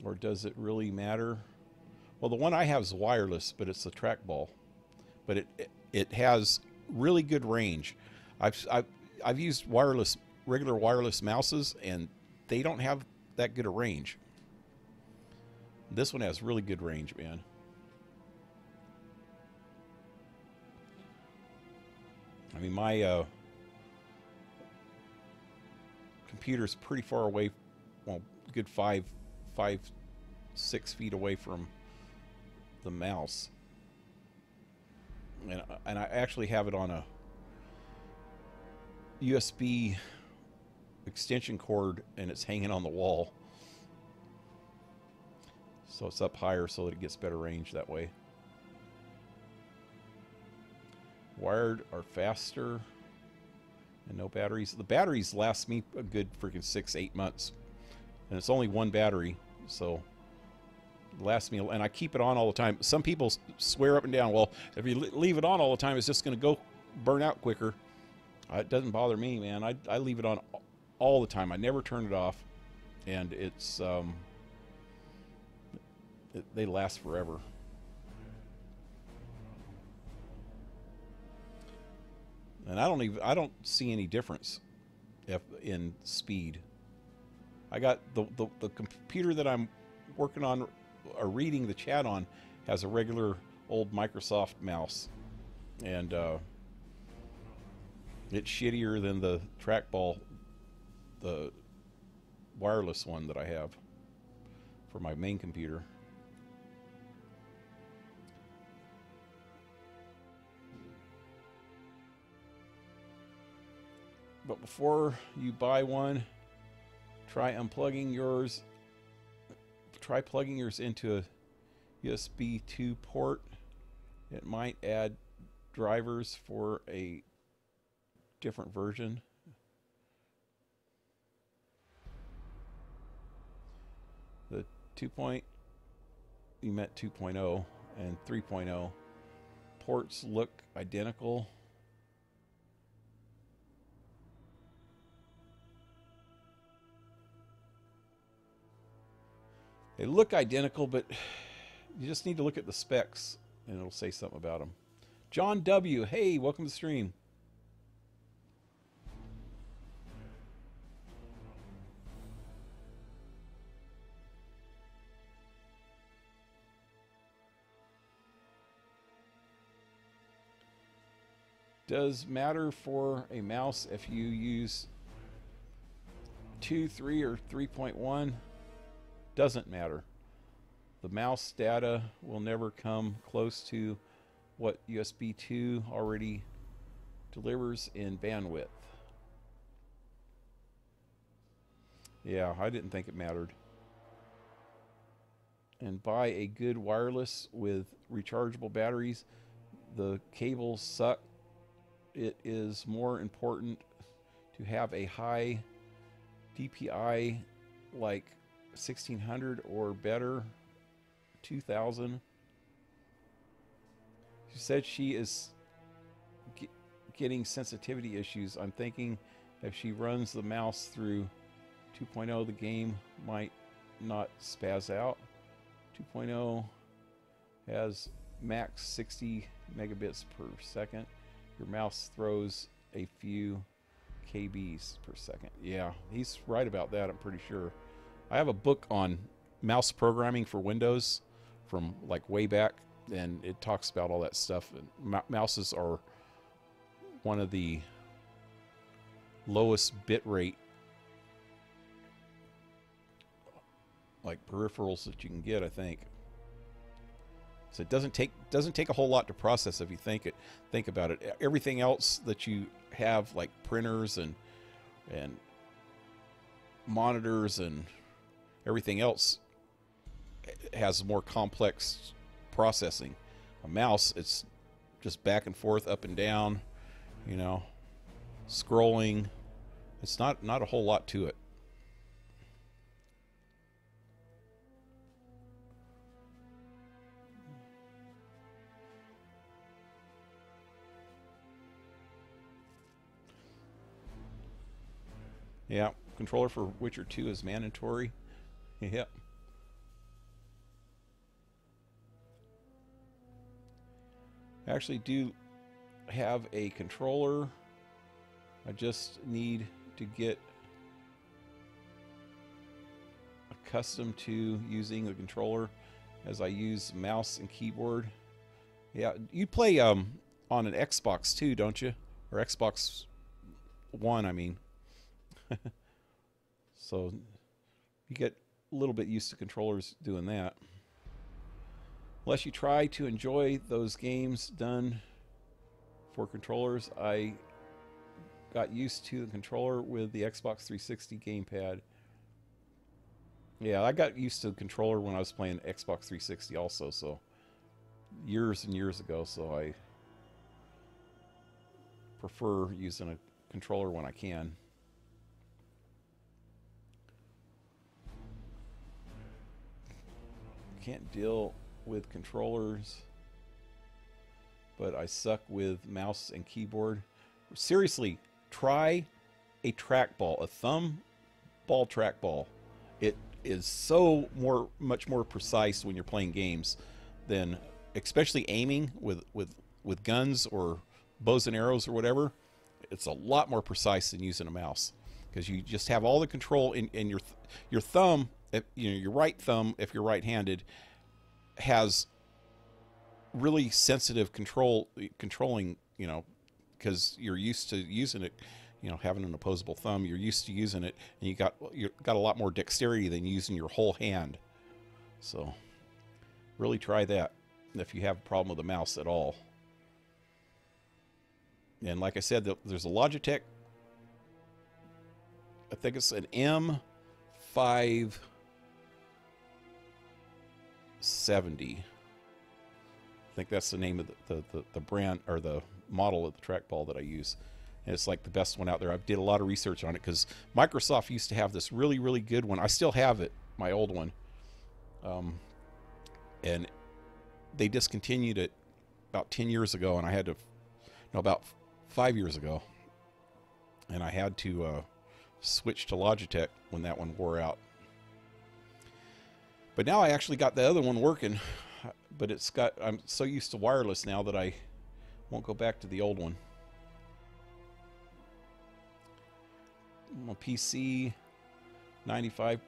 or does it really matter? Well, the one I have is wireless, but it's a trackball, but it has really good range. I've used regular wireless mouses, and they don't have that good a range. This one has really good range, man. I mean, my computer's pretty far away, well, good 5, 6 feet away from the mouse, and I actually have it on a USB extension cord, and it's hanging on the wall, so it's up higher so that it gets better range that way. Wired are faster and no batteries. The batteries last me a good freaking 6-8 months, and it's only one battery, so it lasts me. And I keep it on all the time. Some people swear up and down, well, if you leave it on all the time, it's just going to go burn out quicker. It doesn't bother me, man. I leave it on all the time. I never turn it off, and it's they last forever. And I don't see any difference in speed. I got the computer that I'm working on or reading the chat on has a regular old Microsoft mouse, and it's shittier than the trackball, the wireless one that I have for my main computer. But before you buy one, try plugging yours into a USB 2 port. It might add drivers for a different version. The 2. You meant 2.0 and 3.0 ports look identical. They look identical, but you just need to look at the specs, and it'll say something about them. John W., hey, welcome to the stream. Does matter for a mouse if you use 2, 3, or 3.1? Doesn't matter. The mouse data will never come close to what USB 2 already delivers in bandwidth. Yeah, I didn't think it mattered. And buy a good wireless with rechargeable batteries. The cables suck. It is more important to have a high DPI like 1600 or better, 2000. She said she is getting sensitivity issues. I'm thinking if she runs the mouse through 2.0, the game might not spaz out. 2.0 has max 60 megabits per second. Your mouse throws a few KBs per second. Yeah, he's right about that, I'm pretty sure. I have a book on mouse programming for Windows from like way back, and it talks about all that stuff. And mouses are one of the lowest bit rate like peripherals that you can get, I think. So it doesn't take a whole lot to process if you think about it. Everything else that you have, like printers and monitors and everything else, has more complex processing. A mouse, it's just back and forth, up and down, you know, scrolling. It's not a whole lot to it. Yeah, controller for Witcher 2 is mandatory. Yep. I actually do have a controller. I just need to get accustomed to using the controller as I use mouse and keyboard. Yeah, you play on an Xbox too, don't you? Or Xbox One, I mean. So you get a little bit used to controllers doing that. Unless you try to enjoy those games done for controllers, I got used to the controller with the Xbox 360 gamepad. Yeah, I got used to the controller when I was playing Xbox 360 also, so years and years ago, so I prefer using a controller when I can. Can't deal with controllers, but I suck with mouse and keyboard. Seriously, try a trackball, a thumb ball trackball. It is so much more precise when you're playing games than, especially aiming with guns or bows and arrows or whatever. It's a lot more precise than using a mouse, because you just have all the control in your thumb. You know, your right thumb, if you're right-handed, has really sensitive controlling, you know, because you're used to using it, you know, having an opposable thumb. You're used to using it, and you got a lot more dexterity than using your whole hand. So really try that if you have a problem with the mouse at all. And like I said, there's a Logitech, I think it's an M570. I think that's the name of the brand or the model of the trackball that I use. And it's like the best one out there. I did a lot of research on it because Microsoft used to have this really, really good one. I still have it, my old one. And they discontinued it about 10 years ago, and I had to, no, about 5 years ago. And I had to switch to Logitech when that one wore out. But now I actually got the other one working, but I'm so used to wireless now that I won't go back to the old one. I'm on PC 95%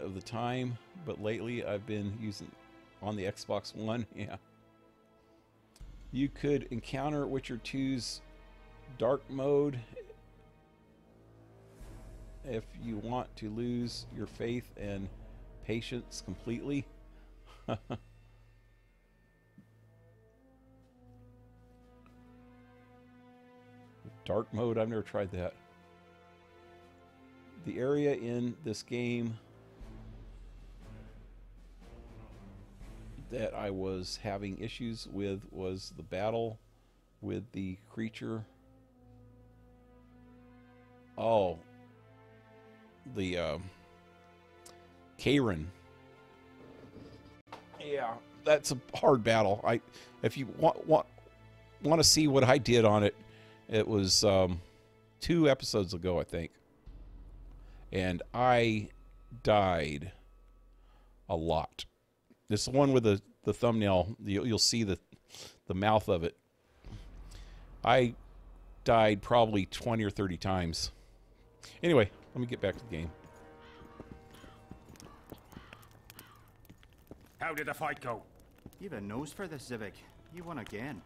of the time, but lately I've been using on the Xbox One. Yeah. You could encounter Witcher 2's dark mode if you want to lose your faith and patience completely. Dark mode, I've never tried that. The area in this game that I was having issues with was the battle with the creature. Oh, the Karen. Yeah, that's a hard battle. If you want to see what I did on it, it was 2 episodes ago, I think, and I died a lot. This is the one with the thumbnail. You'll see the mouth of it. I died probably 20 or 30 times. Anyway, let me get back to the game. How did the fight go? You've a nose for this, Zivik. You won again.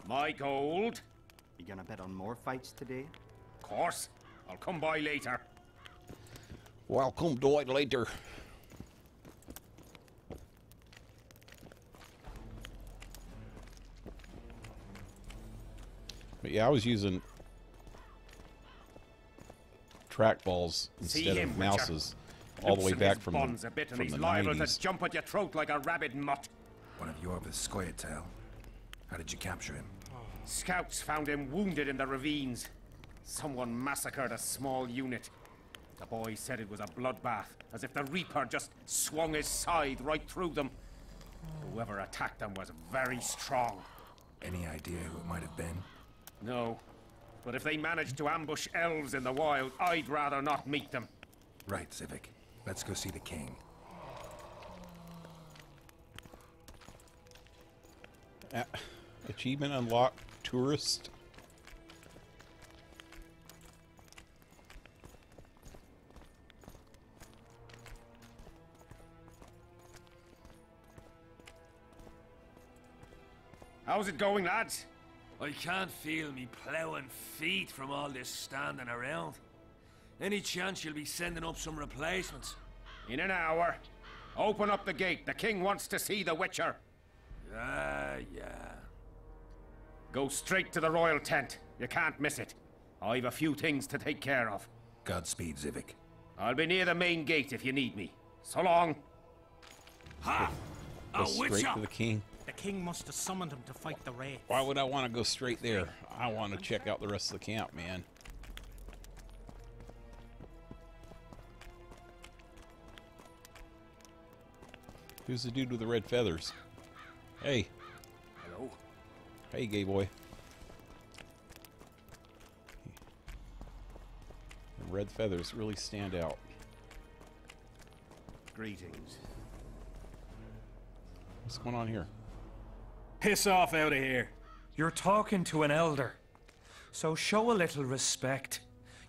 My gold. You gonna bet on more fights today? Of course. I'll come by later. Welcome by later. But yeah, I was using trackballs instead of mouses all the way back from the 90s. To jump at your throat like a rabid mutt. One of yours Scoia'tael. How did you capture him? Scouts found him wounded in the ravines. Someone massacred a small unit. The boy said it was a bloodbath, as if the Reaper just swung his scythe right through them. Whoever attacked them was very strong. Any idea who it might have been? No. But if they managed to ambush elves in the wild, I'd rather not meet them. Right, Zivik. Let's go see the king. Achievement unlocked. Tourist. How's it going, lads? I can't feel me ploughing feet from all this standing around. Any chance you'll be sending up some replacements? In an hour. Open up the gate. The king wants to see the Witcher. Yeah. Go straight to the royal tent. You can't miss it. I've a few things to take care of. Godspeed, Zivik. I'll be near the main gate if you need me. So long. Ha! Go straight to the king. The king must have summoned him to fight the wraith. Why would I want to go straight there? I want to check out the rest of the camp, man. Who's the dude with the red feathers? Hey. Hello. Hey, gay boy. The red feathers really stand out. Greetings. What's going on here? Piss off out of here. You're talking to an elder. So show a little respect,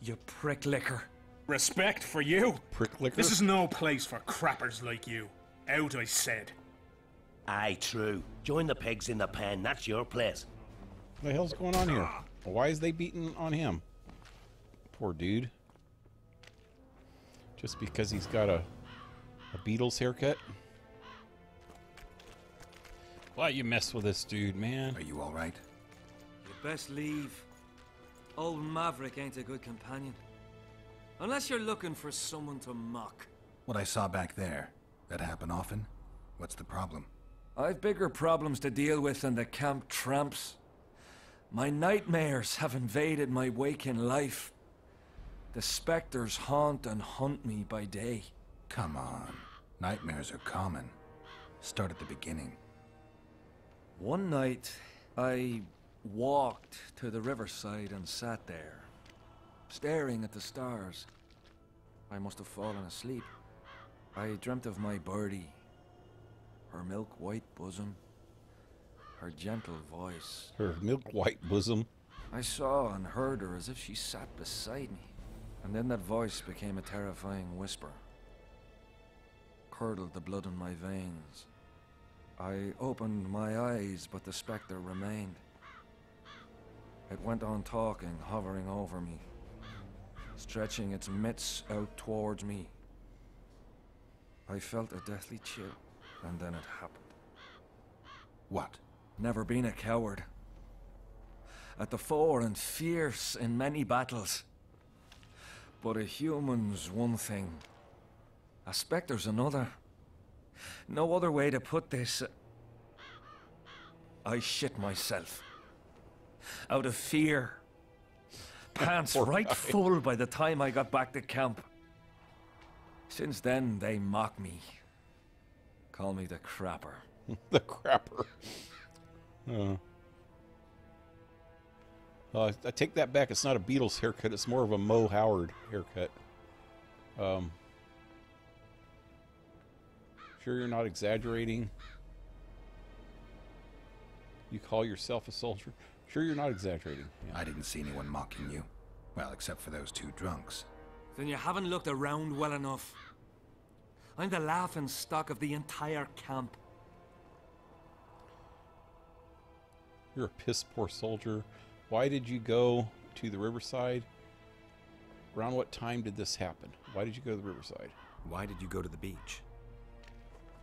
you prick licker. Respect for you? Prick licker? This is no place for crappers like you. Out, I said. Aye, true. Join the pigs in the pen. That's your place. What the hell's going on here? Why is they beating on him? Poor dude. Just because he's got a Beatles haircut? Why you mess with this dude, man? Are you alright? You best leave. Old Maverick ain't a good companion. Unless you're looking for someone to mock. What I saw back there, that happen often? What's the problem? I've bigger problems to deal with than the camp tramps. My nightmares have invaded my waking life. The specters haunt and hunt me by day. Come on. Nightmares are common. Start at the beginning. One night, I walked to the riverside and sat there, staring at the stars. I must have fallen asleep. I dreamt of my birdie, her milk-white bosom, her gentle voice. Her milk-white bosom? I saw and heard her as if she sat beside me. And then that voice became a terrifying whisper. Curdled the blood in my veins. I opened my eyes, but the spectre remained. It went on talking, hovering over me, stretching its mitts out towards me. I felt a deathly chill, and then it happened. What? Never been a coward. At the fore and fierce in many battles. But a human's one thing. A spectre's another. No other way to put this. I shit myself. Out of fear. Pants right full by the time I got back to camp. Since then, they mock me. Call me the crapper. The crapper. I take that back. It's not a Beatles haircut. It's more of a Mo Howard haircut. Sure you're not exaggerating? You call yourself a soldier? Sure you're not exaggerating. Yeah. I didn't see anyone mocking you. Well, except for those two drunks. Then you haven't looked around well enough. I'm the laughing stock of the entire camp. You're a piss poor soldier. Why did you go to the riverside? Around what time did this happen? Why did you go to the riverside? Why did you go to the beach?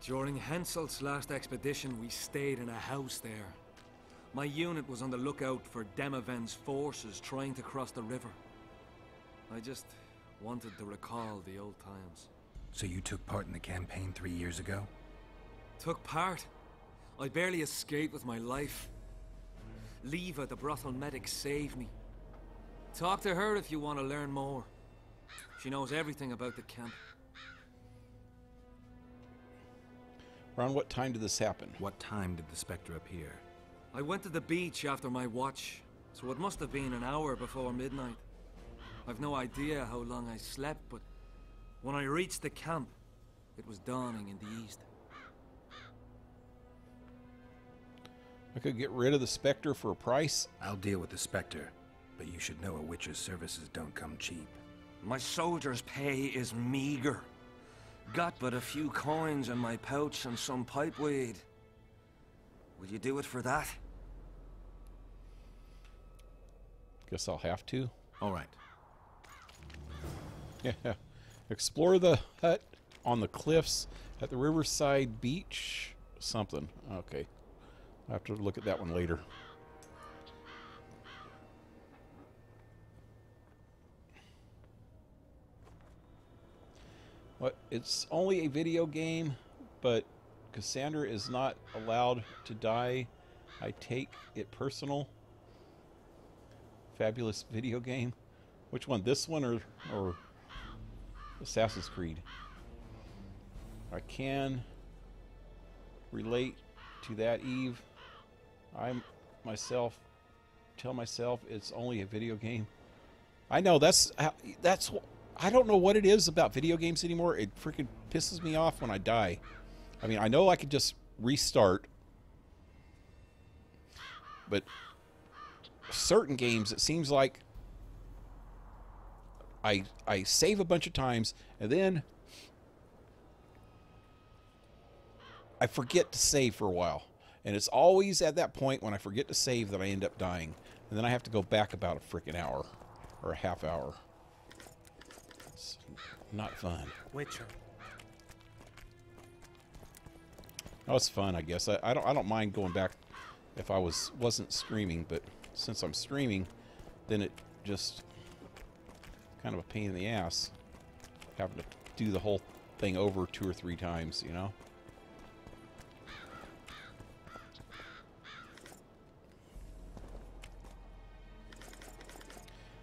During Henselt's last expedition, we stayed in a house there. My unit was on the lookout for Demaven's forces trying to cross the river. I just wanted to recall the old times. So you took part in the campaign 3 years ago? Took part? I barely escaped with my life. Leva, the brothel medic, saved me. Talk to her if you want to learn more. She knows everything about the camp. Around what time did this happen? What time did the Spectre appear? I went to the beach after my watch, so it must have been an hour before midnight. I've no idea how long I slept, but when I reached the camp, it was dawning in the east. I could get rid of the Spectre for a price? I'll deal with the Spectre, but you should know a witcher's services don't come cheap. My soldier's pay is meager. Got but a few coins in my pouch and some pipeweed. Will you do it for that? Guess I'll have to. All right. Yeah. Explore the hut on the cliffs at the riverside beach. Something. Okay. I'll have to look at that one later. What? It's only a video game, but Cassandra is not allowed to die. I take it personal. Fabulous video game. Which one? This one or Assassin's Creed? I can relate to that, Eve. I myself tell myself it's only a video game. I know that's I don't know what it is about video games anymore. It freaking pisses me off when I die. I mean, I know I could just restart, but certain games, it seems like I save a bunch of times and then I forget to save for a while. And it's always at that point when I forget to save that I end up dying. And then I have to go back about a freaking hour or a half hour. It's not fun. Witcher. Oh, it's fun, I guess. I don't mind going back if I wasn't streaming, but since I'm streaming, then it just kind of a pain in the ass having to do the whole thing over 2 or 3 times, you know?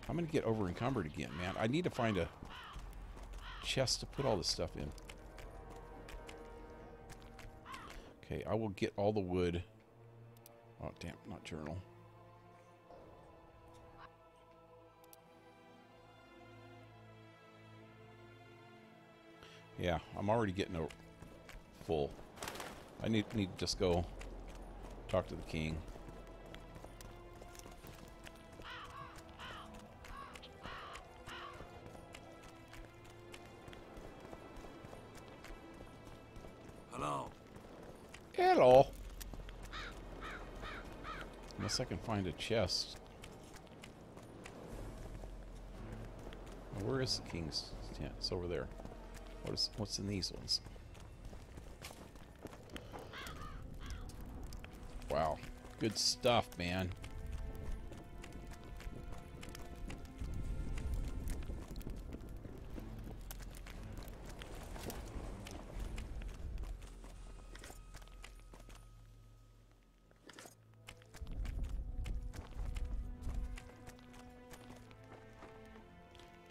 I'm gonna get over encumbered again, man. I need to find a chest to put all this stuff in. Okay, I will get all the wood. Oh, damn, not journal. Yeah, I'm already getting full. I need to just go talk to the king. Hello. Hello. Unless I can find a chest. Where is the king's tent? It's over there. What's in these ones? Wow. Good stuff, man.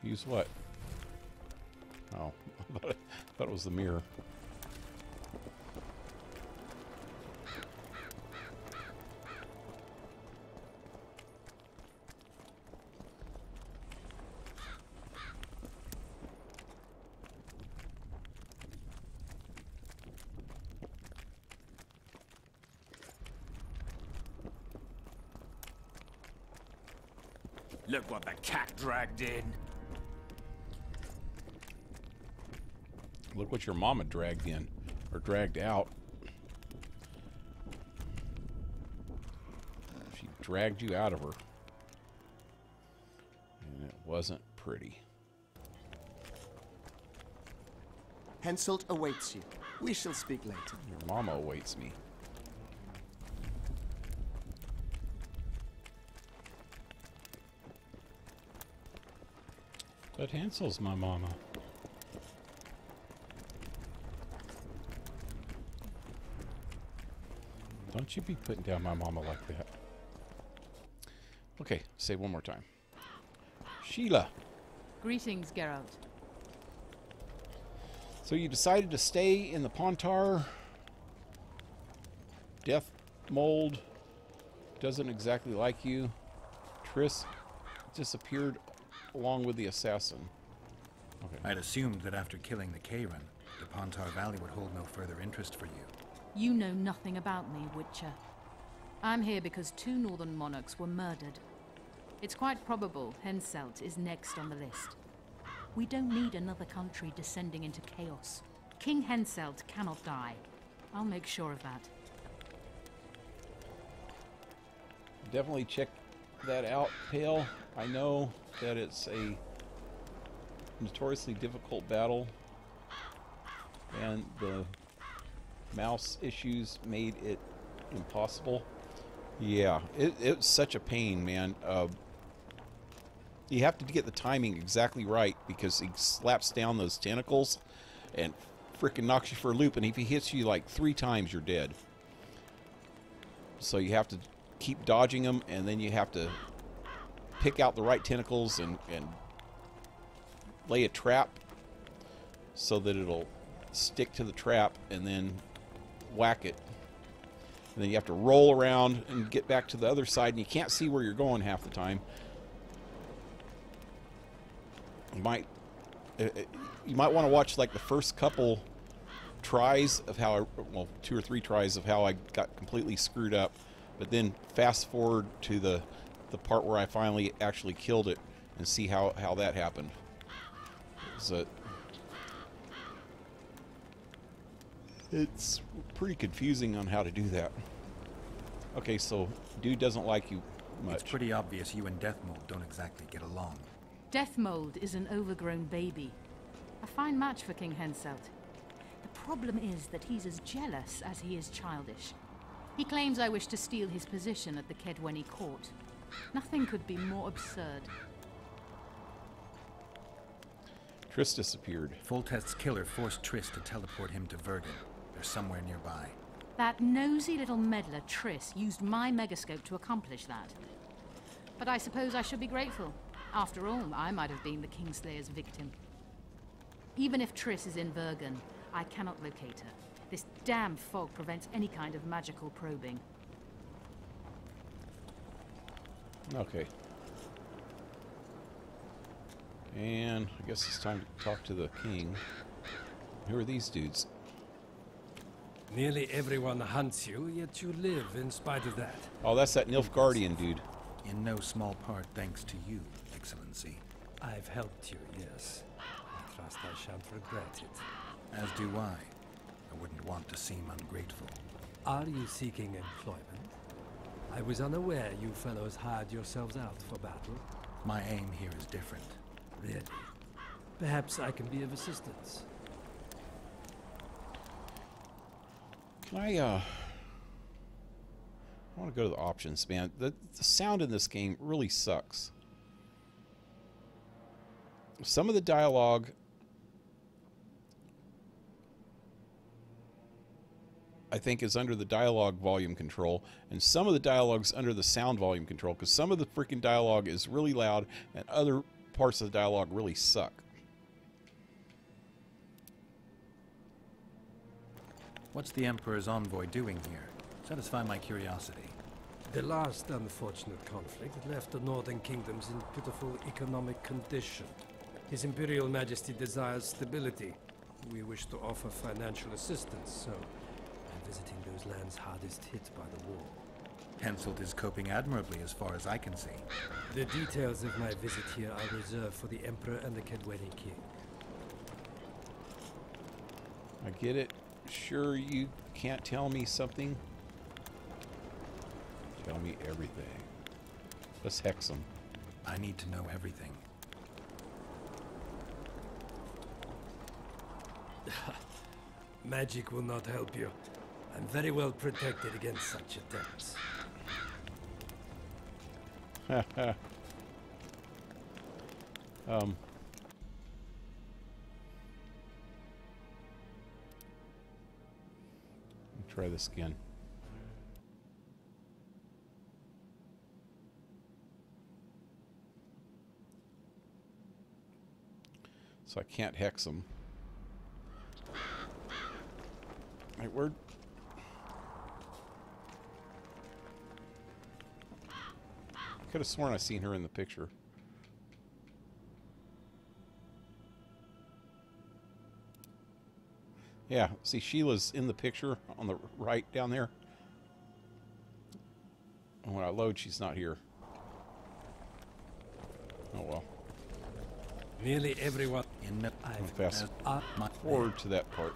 Use what? Oh, I thought it was the mirror. Look what the cat dragged in. Look what your mama dragged in, or dragged out. She dragged you out of her. And it wasn't pretty. Henselt awaits you. We shall speak later. Your mama awaits me. But Hansel's my mama. Don't you be putting down my mama like that. Okay, say it one more time. Sheila. Greetings, Geralt. So you decided to stay in the Pontar. Death Mold doesn't exactly like you. Triss disappeared along with the assassin. Okay. I'd assumed that after killing the Kayran, the Pontar Valley would hold no further interest for you. You know nothing about me, Witcher. I'm here because 2 northern monarchs were murdered. It's quite probable Henselt is next on the list. We don't need another country descending into chaos. King Henselt cannot die. I'll make sure of that. Definitely check that out, Pale. I know that it's a notoriously difficult battle, and the mouse issues made it impossible. Yeah, it's such a pain, man. You have to get the timing exactly right, because he slaps down those tentacles and freaking knocks you for a loop, and if he hits you like 3 times, you're dead. So you have to keep dodging them, and then you have to pick out the right tentacles and lay a trap so that it'll stick to the trap, and then whack it. And then you have to roll around and get back to the other side, and you can't see where you're going half the time. You might want to watch like the first couple tries of how well, 2 or 3 tries of how I got completely screwed up, but then fast forward to the part where I finally actually killed it and see how that happened. So it's pretty confusing on how to do that. Okay, so dude doesn't like you much. It's pretty obvious you and Deathmold don't exactly get along. Deathmold is an overgrown baby. A fine match for King Henselt. The problem is that he's as jealous as he is childish. He claims I wish to steal his position at the Kedweni court. Nothing could be more absurd. Triss disappeared. Foltest's killer forced Triss to teleport him to Verdun. They're somewhere nearby. That nosy little meddler, Triss, used my megascope to accomplish that. But I suppose I should be grateful. After all, I might have been the Kingslayer's victim. Even if Triss is in Vergen, I cannot locate her. This damn fog prevents any kind of magical probing. Okay. And I guess it's time to talk to the king. Who are these dudes? Nearly everyone hunts you, yet you live in spite of that. Oh, that's that Nilfgaardian dude. In no small part thanks to you, Excellency. I've helped you, yes. I trust I shan't regret it. As do I. I wouldn't want to seem ungrateful. Are you seeking employment? I was unaware you fellows hired yourselves out for battle. My aim here is different. Really? Perhaps I can be of assistance. Can I want to go to the options, man. The sound in this game really sucks. Some of the dialogue I think is under the dialogue volume control, and some of the dialogue's under the sound volume control, because some of the freaking dialogue is really loud and other parts of the dialogue really suck. What's the Emperor's envoy doing here? Satisfy my curiosity. The last unfortunate conflict left the northern kingdoms in pitiful economic condition. His Imperial Majesty desires stability. We wish to offer financial assistance, so I'm visiting those lands hardest hit by the war. Henselt is coping admirably as far as I can see. The details of my visit here are reserved for the Emperor and the Kedweni King. I get it. Sure, you can't tell me something? Tell me everything. Let's hex them. I need to know everything. Magic will not help you. I'm very well protected against such attempts. Try this again. So I can't hex them. Right, where? I could have sworn I seen her in the picture. Yeah, see, Sheila's in the picture on the right down there. And when I load, she's not here. Oh well. Nearly everyone in I'll fast forward to that part.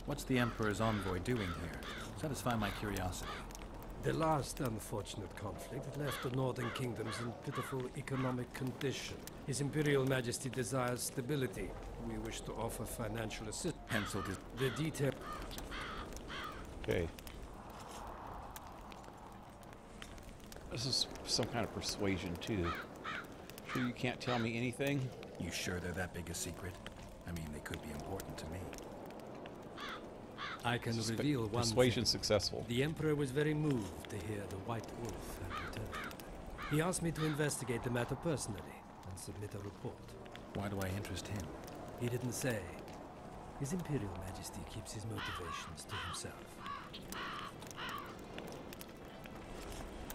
What's the Emperor's envoy doing here? Satisfy my curiosity. The last unfortunate conflict left the northern kingdoms in pitiful economic condition. His Imperial Majesty desires stability. We wish to offer financial assistance. Henselt is the detail. Okay. This is some kind of persuasion too. Sure you can't tell me anything? You sure they're that big a secret? I mean, they could be important to me. I can reveal one persuasion thing. Successful. The Emperor was very moved to hear the White Wolf had returned. He asked me to investigate the matter personally and submit a report. Why do I interest him? He didn't say. His Imperial Majesty keeps his motivations to himself.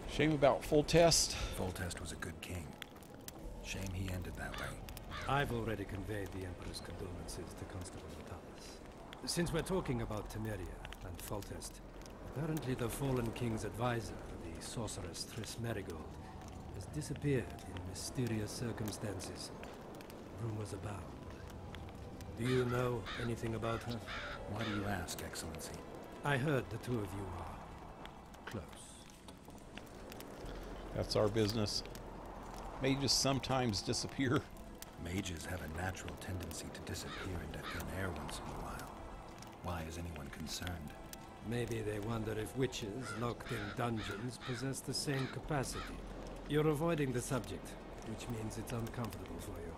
Shame about Foltest. Foltest was a good king. Shame he ended that way. I've already conveyed the Emperor's condolences to Constable Natalis. Since we're talking about Temeria and Foltest, apparently the fallen king's advisor, the sorceress Triss Merigold, has disappeared in mysterious circumstances. Rumors abound. Do you know anything about her? Why do you ask, Excellency? I heard the two of you are close. That's our business. Mages sometimes disappear. Mages have a natural tendency to disappear into thin air once in a while. Why is anyone concerned? Maybe they wonder if witches locked in dungeons possess the same capacity. You're avoiding the subject, which means it's uncomfortable for you.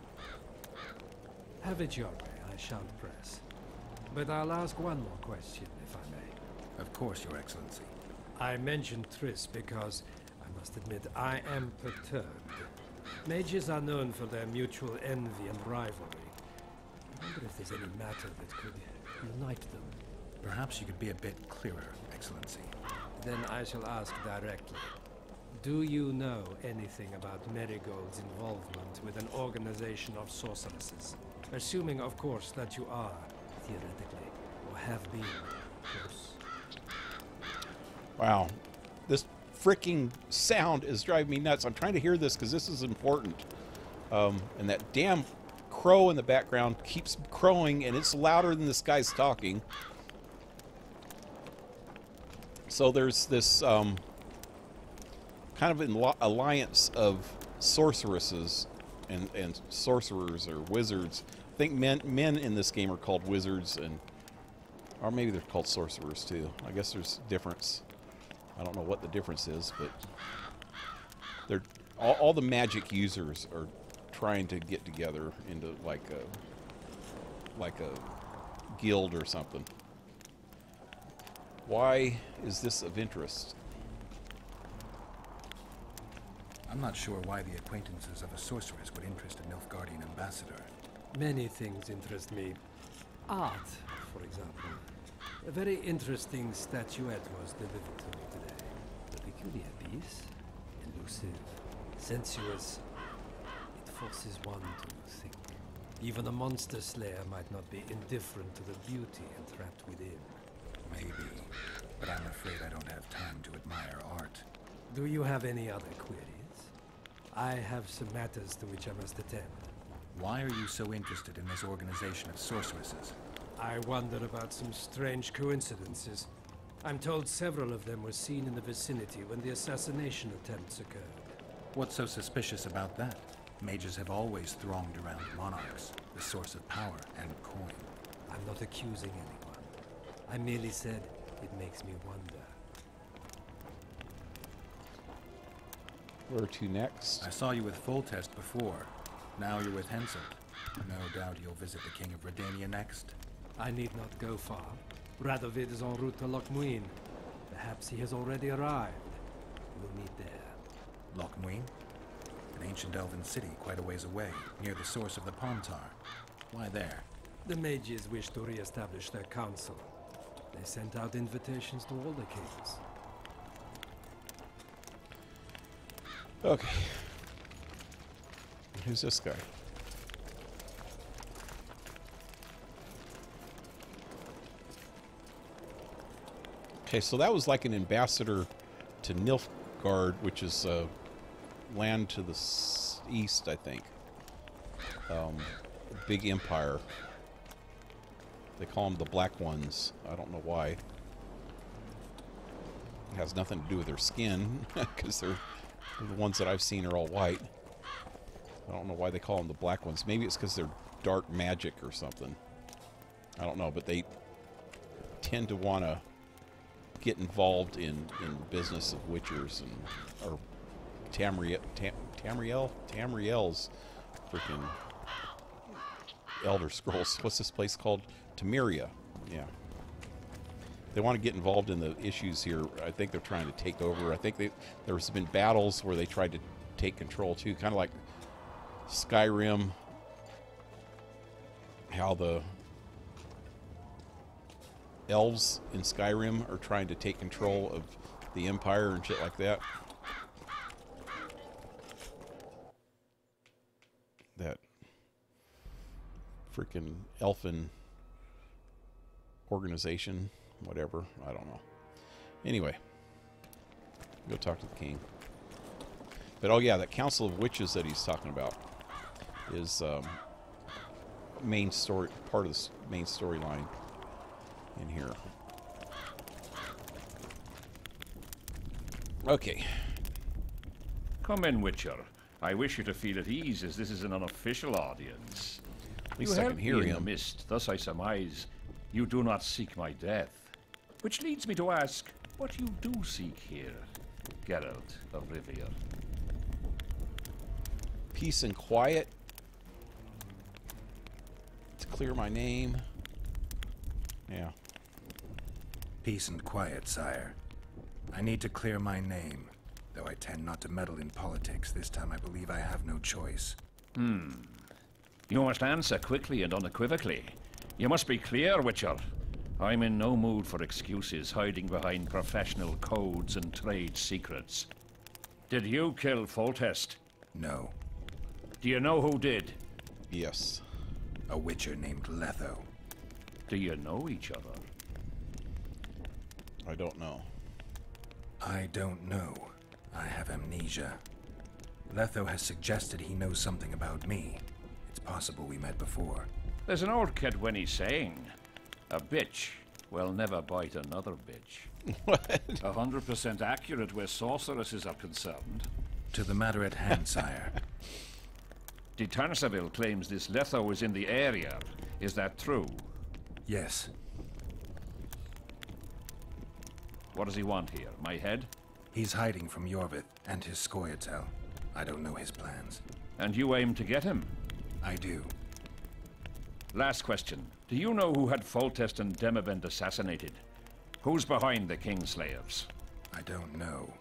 Have it your way, I shan't press. But I'll ask one more question, if I may. Of course, Your Excellency. I mentioned Triss because, I must admit, I am perturbed. Mages are known for their mutual envy and rivalry. I wonder if there's any matter that could unite them. Perhaps you could be a bit clearer, Excellency. Then I shall ask directly. Do you know anything about Merigold's involvement with an organization of sorceresses? Assuming, of course, that you are, theoretically, or have been, close. Wow. This freaking sound is driving me nuts. I'm trying to hear this because this is important. And that damn crow in the background keeps crowing, and it's louder than this guy's talking. So there's this kind of alliance of sorceresses and sorcerers or wizards. I think men in this game are called wizards, or maybe they're called sorcerers too. I guess there's difference. I don't know what the difference is, but they're all the magic users are trying to get together into like a guild or something. Why is this of interest? I'm not sure why the acquaintances of a sorceress would interest a Nilfgaardian ambassador. Many things interest me. Art, for example. A very interesting statuette was delivered to me today. A peculiar piece. Elusive. Sensuous. It forces one to think. Even a monster slayer might not be indifferent to the beauty entrapped within. Maybe, but I'm afraid I don't have time to admire art. Do you have any other queries? I have some matters to which I must attend. Why are you so interested in this organization of sorceresses? I wonder about some strange coincidences. I'm told several of them were seen in the vicinity when the assassination attempts occurred. What's so suspicious about that? Mages have always thronged around monarchs, the source of power and coin. I'm not accusing anyone. I merely said it makes me wonder. Where to next? I saw you with Foltest before. Now you're with Henselt. No doubt you'll visit the King of Redania next. I need not go far. Radovid is en route to Lochmuin. Perhaps he has already arrived. We'll meet there. Lochmuin? An ancient elven city quite a ways away, near the source of the Pontar. Why there? The mages wish to re-establish their council. They sent out invitations to all the kings. Okay. Who's this guy? Okay, so that was like an ambassador to Nilfgaard, which is land to the east, I think. Big empire. They call them the Black Ones. I don't know why. It has nothing to do with their skin, because they're the ones that I've seen are all white. I don't know why they call them the Black Ones. Maybe it's because they're dark magic or something. I don't know, but they tend to want to get involved in the business of witchers and or Tamriel's freaking Elder Scrolls. What's this place called? Temeria. Yeah. They want to get involved in the issues here. I think they're trying to take over. I think there's been battles where they tried to take control too, kind of like Skyrim, how the elves in Skyrim are trying to take control of the Empire and shit like that. That freaking elfin organization, whatever, I don't know. Anyway, go talk to the king. But oh yeah, that Council of Witches that he's talking about is main story, part of the main storyline in here. Okay. Come in, Witcher. I wish you to feel at ease, as this is an unofficial audience. At least I can hear in him. the mist, thus I surmise you do not seek my death. Which leads me to ask what you do seek here, Geralt of Rivia. Peace and quiet. To clear my name. Yeah. Peace and quiet, sire. I need to clear my name. Though I tend not to meddle in politics, this time I believe I have no choice. You must answer quickly and unequivocally. You must be clear, Witcher. I'm in no mood for excuses hiding behind professional codes and trade secrets. Did you kill Foltest? No. Do you know who did? Yes. A witcher named Letho. Do you know each other? I don't know. I don't know. I have amnesia. Letho has suggested he knows something about me. It's possible we met before. There's an old Kedwenny saying, a bitch Well, never bite another bitch. What? 100% accurate where sorceresses are concerned. To the matter at hand, sire. De Tanseville claims this Letho is in the area. Is that true? Yes. What does he want here? My head? He's hiding from Yorvith and his Scoia'tael. I don't know his plans. And you aim to get him? I do. Last question. Do you know who had Foltest and Demavend assassinated? Who's behind the Kingslayers? I don't know,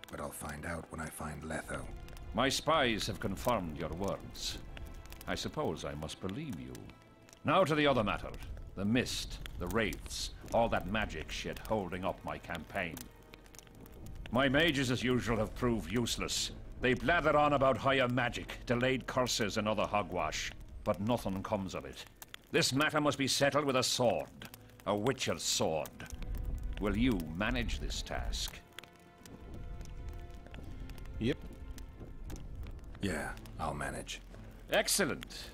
but I'll find out when I find Letho. My spies have confirmed your words. I suppose I must believe you. Now to the other matter. The mist, the wraiths, all that magic shit holding up my campaign. My mages, as usual, have proved useless. They blather on about higher magic, delayed curses and other hogwash, but nothing comes of it. This matter must be settled with a sword. A witcher's sword. Will you manage this task? Yep. Yeah, I'll manage. Excellent.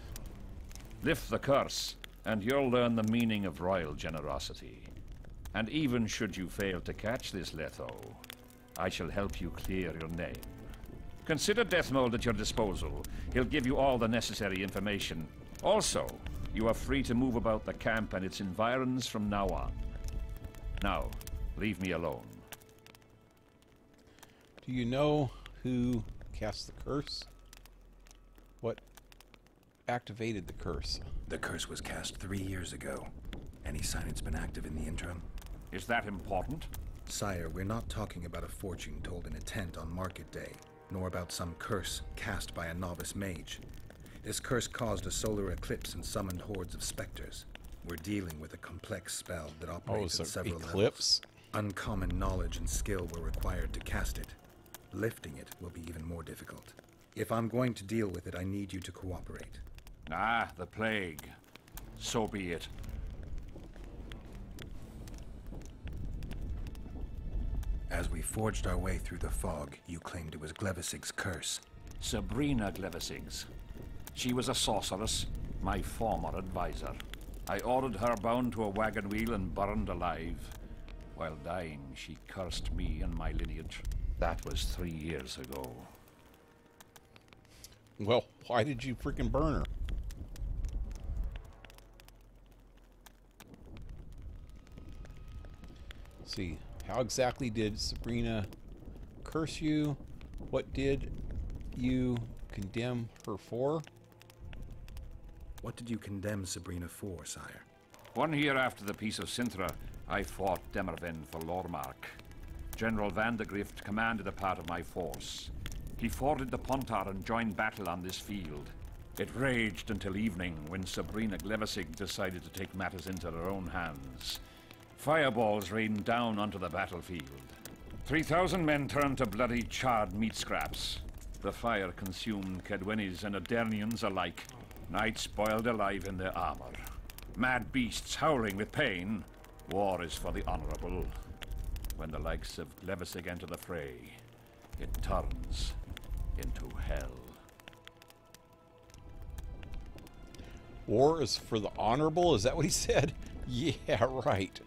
Lift the curse, and you'll learn the meaning of royal generosity. And even should you fail to catch this Letho, I shall help you clear your name. Consider Deathmold at your disposal. He'll give you all the necessary information. Also, you are free to move about the camp and its environs from now on. Now, leave me alone. Do you know who cast the curse? What activated the curse? The curse was cast 3 years ago. Any sign it's been active in the interim? Is that important? Sire, we're not talking about a fortune told in a tent on market day, nor about some curse cast by a novice mage. This curse caused a solar eclipse and summoned hordes of specters. We're dealing with a complex spell that operates at several levels. Uncommon knowledge and skill were required to cast it. Lifting it will be even more difficult. If I'm going to deal with it, I need you to cooperate. Ah, the plague. So be it. As we forged our way through the fog, you claimed it was Glevisig's curse. Sabrina Glevisig's. She was a sorceress, my former advisor. I ordered her bound to a wagon wheel and burned alive. While dying, she cursed me and my lineage. That was 3 years ago. Well, why did you freaking burn her? Let's see, how exactly did Sabrina curse you? What did you condemn her for? What did you condemn Sabrina for, sire? 1 year after the Peace of Sintra, I fought Demerven for Lormark. General Vandegrift commanded a part of my force. He forded the Pontar and joined battle on this field. It raged until evening, when Sabrina Glevisig decided to take matters into her own hands. Fireballs rained down onto the battlefield. 3,000 men turned to bloody, charred meat scraps. The fire consumed Kedwenis and Adernians alike. Knights boiled alive in their armor. Mad beasts howling with pain. War is for the honorable. When the likes of Glevisig enter the fray, it turns into hell. War is for the honorable? Is that what he said? Yeah, right.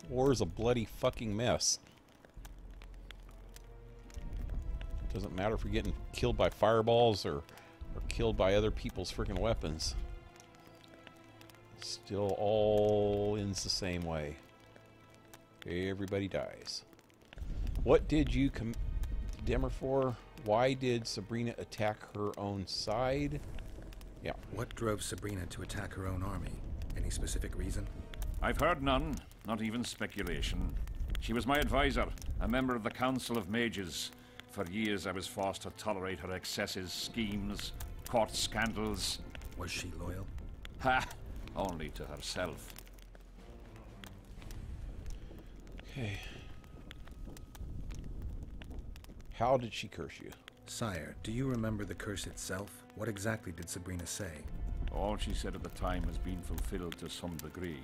War is a bloody fucking mess. Doesn't matter if you're getting killed by fireballs or killed by other people's freaking weapons. Still all ends the same way. Everybody dies. What did you condemn her for? Why did Sabrina attack her own side? Yeah. What drove Sabrina to attack her own army? Any specific reason? I've heard none, not even speculation. She was my advisor, a member of the Council of Mages. For years I was forced to tolerate her excesses, schemes, court scandals. Was she loyal? Ha! Only to herself. Okay. How did she curse you? Sire, do you remember the curse itself? What exactly did Sabrina say? All she said at the time has been fulfilled to some degree.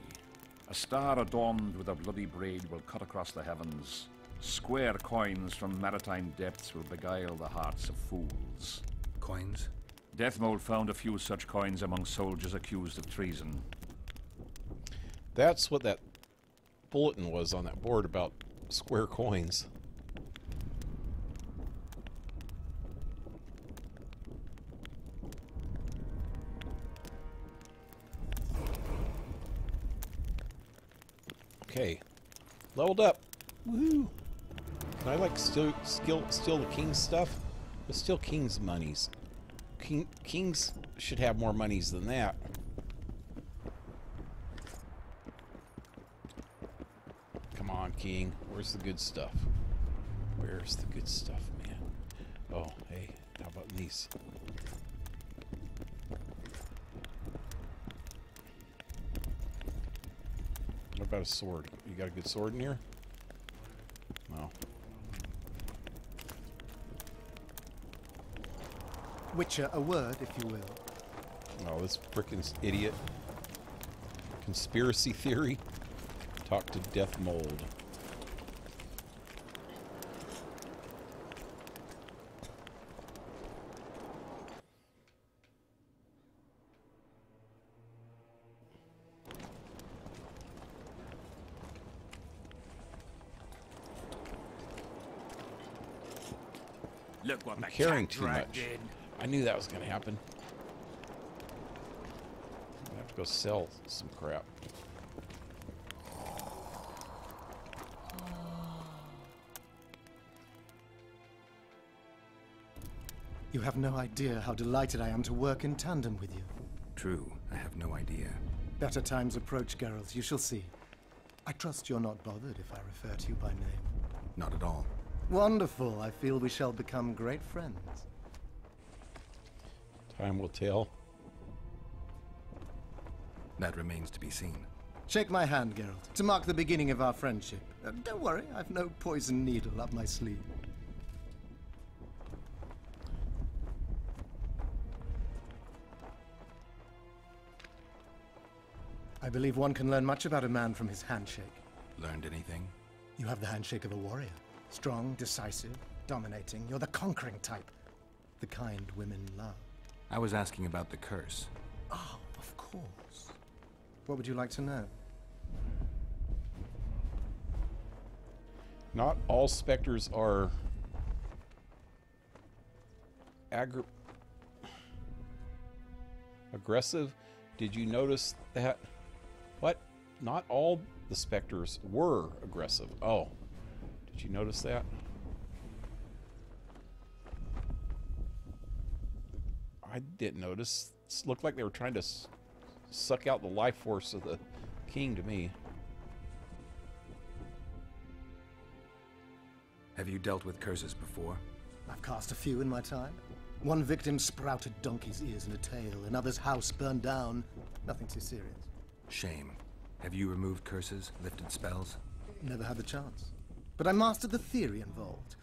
A star adorned with a bloody braid will cut across the heavens. Square coins from maritime depths will beguile the hearts of fools. Coins? Deathmold found a few such coins among soldiers accused of treason. That's what that bulletin was on that board about square coins. Okay, leveled up. Woohoo! Can I like steal the king's stuff? Let's steal king's monies. Kings should have more monies than that. Come on, king. Where's the good stuff? Where's the good stuff, man? Oh, hey, how about these? What about a sword? You got a good sword in here? No. Witcher, a word, if you will. Oh, this frickin' idiot. Conspiracy theory. Talk to Death Mold. Look what I'm the carrying cat too much. dragged in. I knew that was going to happen. I have to go sell some crap. You have no idea how delighted I am to work in tandem with you. True, I have no idea. Better times approach, Geralt. You shall see. I trust you're not bothered if I refer to you by name. Not at all. Wonderful. I feel we shall become great friends. Time will tell. That remains to be seen. Shake my hand, Geralt, to mark the beginning of our friendship. Don't worry, I've no poison needle up my sleeve. I believe one can learn much about a man from his handshake. Learned anything? You have the handshake of a warrior. Strong, decisive, dominating. You're the conquering type. The kind women love. I was asking about the curse. Oh, of course. What would you like to know? Not all specters are aggressive. Did you notice that? What? Not all the specters were aggressive. Oh. Did you notice that? I didn't notice. It looked like they were trying to suck out the life force of the king to me. Have you dealt with curses before? I've cast a few in my time. One victim sprouted donkey's ears and a tail. Another's house burned down. Nothing too serious. Shame. Have you removed curses, lifted spells? Never had the chance. But I mastered the theory involved.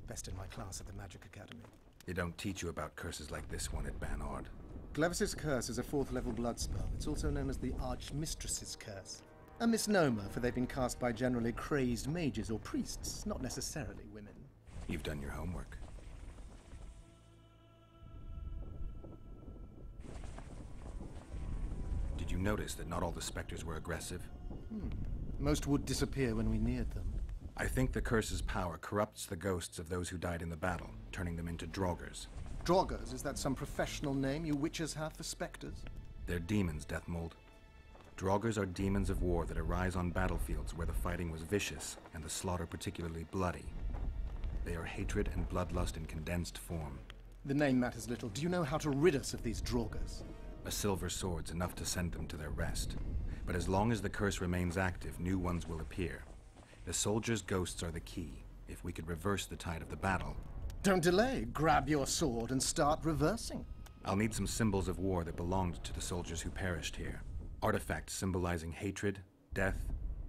Best in my class at the Magic Academy. They don't teach you about curses like this one at Banord. Clevis's Curse is a 4th level blood spell. It's also known as the Archmistress's Curse. A misnomer, for they've been cast by generally crazed mages or priests, not necessarily women. You've done your homework. Did you notice that not all the specters were aggressive? Most would disappear when we neared them. I think the curse's power corrupts the ghosts of those who died in the battle, turning them into draugrs. Draugrs, is that some professional name you witches have for specters? They're demons, Deathmold. Draugrs are demons of war that arise on battlefields where the fighting was vicious and the slaughter particularly bloody. They are hatred and bloodlust in condensed form. The name matters little. Do you know how to rid us of these Draugrs? A silver sword's enough to send them to their rest. But as long as the curse remains active, new ones will appear. The soldiers' ghosts are the key. If we could reverse the tide of the battle... Don't delay. Grab your sword and start reversing. I'll need some symbols of war that belonged to the soldiers who perished here. Artifacts symbolizing hatred, death,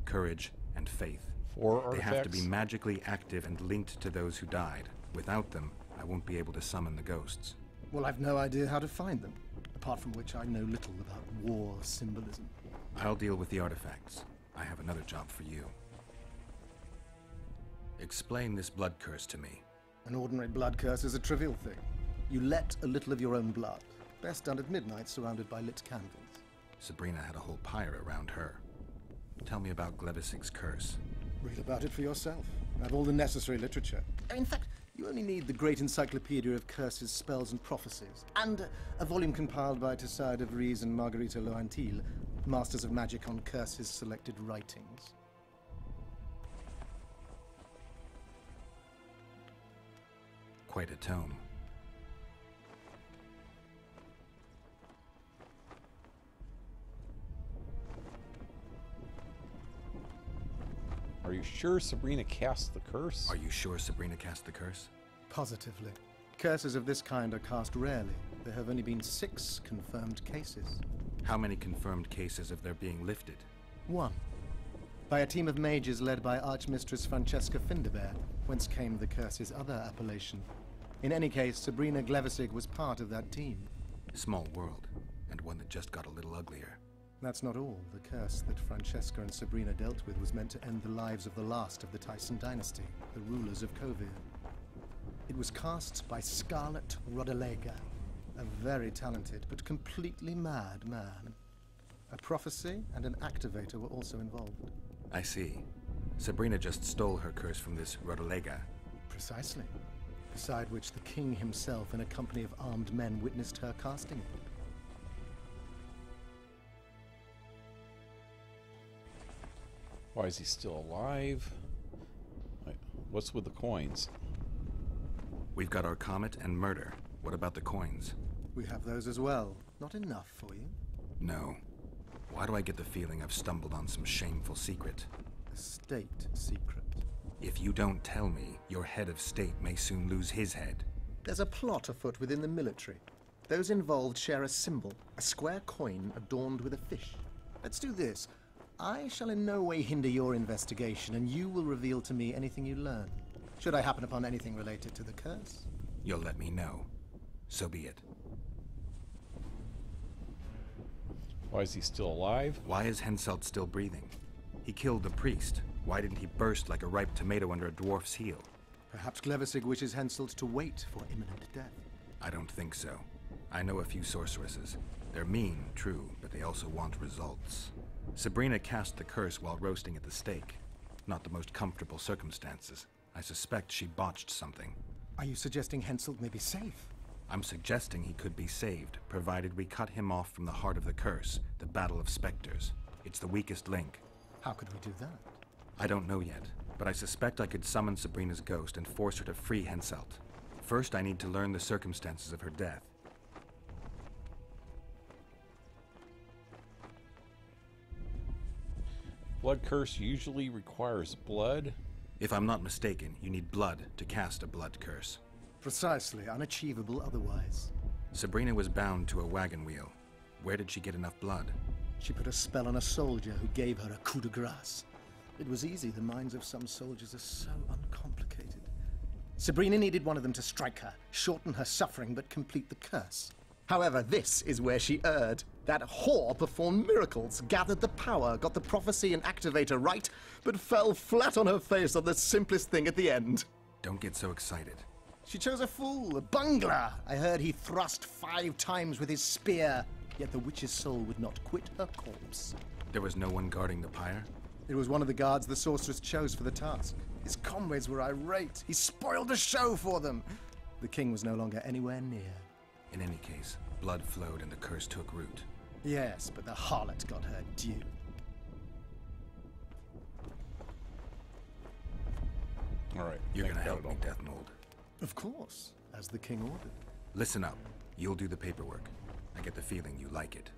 courage, and faith. 4 artifacts? They have to be magically active and linked to those who died. Without them, I won't be able to summon the ghosts. Well, I've no idea how to find them. Apart from which I know little about war symbolism. I'll deal with the artifacts. I have another job for you. Explain this blood curse to me. An ordinary blood curse is a trivial thing. You let a little of your own blood. Best done at midnight, surrounded by lit candles. Sabrina had a whole pyre around her. Tell me about Glevisig's curse. Read about it for yourself. I have all the necessary literature. In fact, you only need the Great Encyclopedia of Curses, Spells, and Prophecies, and a volume compiled by Tesside de Vries and Margarita Loantil, Masters of Magic on Curses Selected Writings. Quite a tome. Are you sure Sabrina cast the curse? Are you sure Sabrina cast the curse? Positively. Curses of this kind are cast rarely. There have only been 6 confirmed cases. How many confirmed cases of their being lifted? 1. By a team of mages led by Archmistress Francesca Finderbear, whence came the curse's other appellation. In any case, Sabrina Glevisig was part of that team. Small world, and one that just got a little uglier. That's not all. The curse that Francesca and Sabrina dealt with was meant to end the lives of the last of the Tyson dynasty, the rulers of Kovir. It was cast by Scarlet Rodalega, a very talented but completely mad man. A prophecy and an activator were also involved. I see. Sabrina just stole her curse from this Rodalega. Precisely. Beside which the king himself in a company of armed men witnessed her casting it. Why is he still alive? What's with the coins? We've got our comet and murder. What about the coins? We have those as well. Not enough for you? No. Why do I get the feeling I've stumbled on some shameful secret? A state secret. If you don't tell me, your head of state may soon lose his head. There's a plot afoot within the military. Those involved share a symbol, a square coin adorned with a fish. Let's do this. I shall in no way hinder your investigation, and you will reveal to me anything you learn. Should I happen upon anything related to the curse? You'll let me know. So be it. Why is he still alive? Why is Henselt still breathing? He killed the priest. Why didn't he burst like a ripe tomato under a dwarf's heel? Perhaps Glevisig wishes Henselt to wait for imminent death. I don't think so. I know a few sorceresses. They're mean, true, but they also want results. Sabrina cast the curse while roasting at the stake. Not the most comfortable circumstances. I suspect she botched something. Are you suggesting Henselt may be safe? I'm suggesting he could be saved, provided we cut him off from the heart of the curse, the Battle of Spectres. It's the weakest link. How could we do that? I don't know yet, but I suspect I could summon Sabrina's ghost and force her to free Henselt. First, I need to learn the circumstances of her death. Blood curse usually requires blood. If I'm not mistaken, you need blood to cast a blood curse. Precisely, unachievable otherwise. Sabrina was bound to a wagon wheel. Where did she get enough blood? She put a spell on a soldier who gave her a coup de grace. It was easy. The minds of some soldiers are so uncomplicated. Sabrina needed one of them to strike her, shorten her suffering, but complete the curse. However, this is where she erred. That whore performed miracles, gathered the power, got the prophecy and activator right, but fell flat on her face on the simplest thing at the end. Don't get so excited. She chose a fool, a bungler. I heard he thrust 5 times with his spear, yet the witch's soul would not quit her corpse. There was no one guarding the pyre? It was one of the guards the sorceress chose for the task. His comrades were irate. He spoiled the show for them. The king was no longer anywhere near. In any case, blood flowed and the curse took root. Yes, but the harlot got her due. All right. You're gonna help me, Death Mold. Of course, as the king ordered. Listen up. You'll do the paperwork. I get the feeling you like it.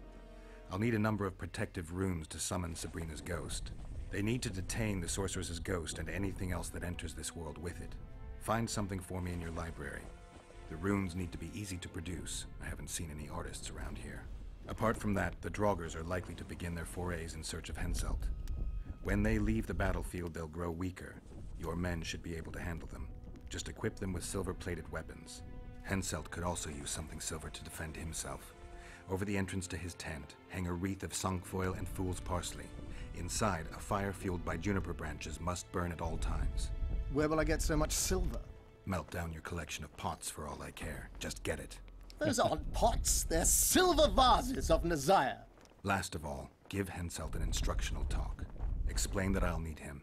I'll need a number of protective runes to summon Sabrina's ghost. They need to detain the sorceress's ghost and anything else that enters this world with it. Find something for me in your library. The runes need to be easy to produce. I haven't seen any artists around here. Apart from that, the Draugrs are likely to begin their forays in search of Henselt. When they leave the battlefield, they'll grow weaker. Your men should be able to handle them. Just equip them with silver-plated weapons. Henselt could also use something silver to defend himself. Over the entrance to his tent, hang a wreath of cinquefoil and fool's parsley. Inside, a fire fueled by juniper branches must burn at all times. Where will I get so much silver? Melt down your collection of pots for all I care. Just get it. Those aren't pots, they're silver vases of Nazaya. Last of all, give Henselt an instructional talk. Explain that I'll meet him.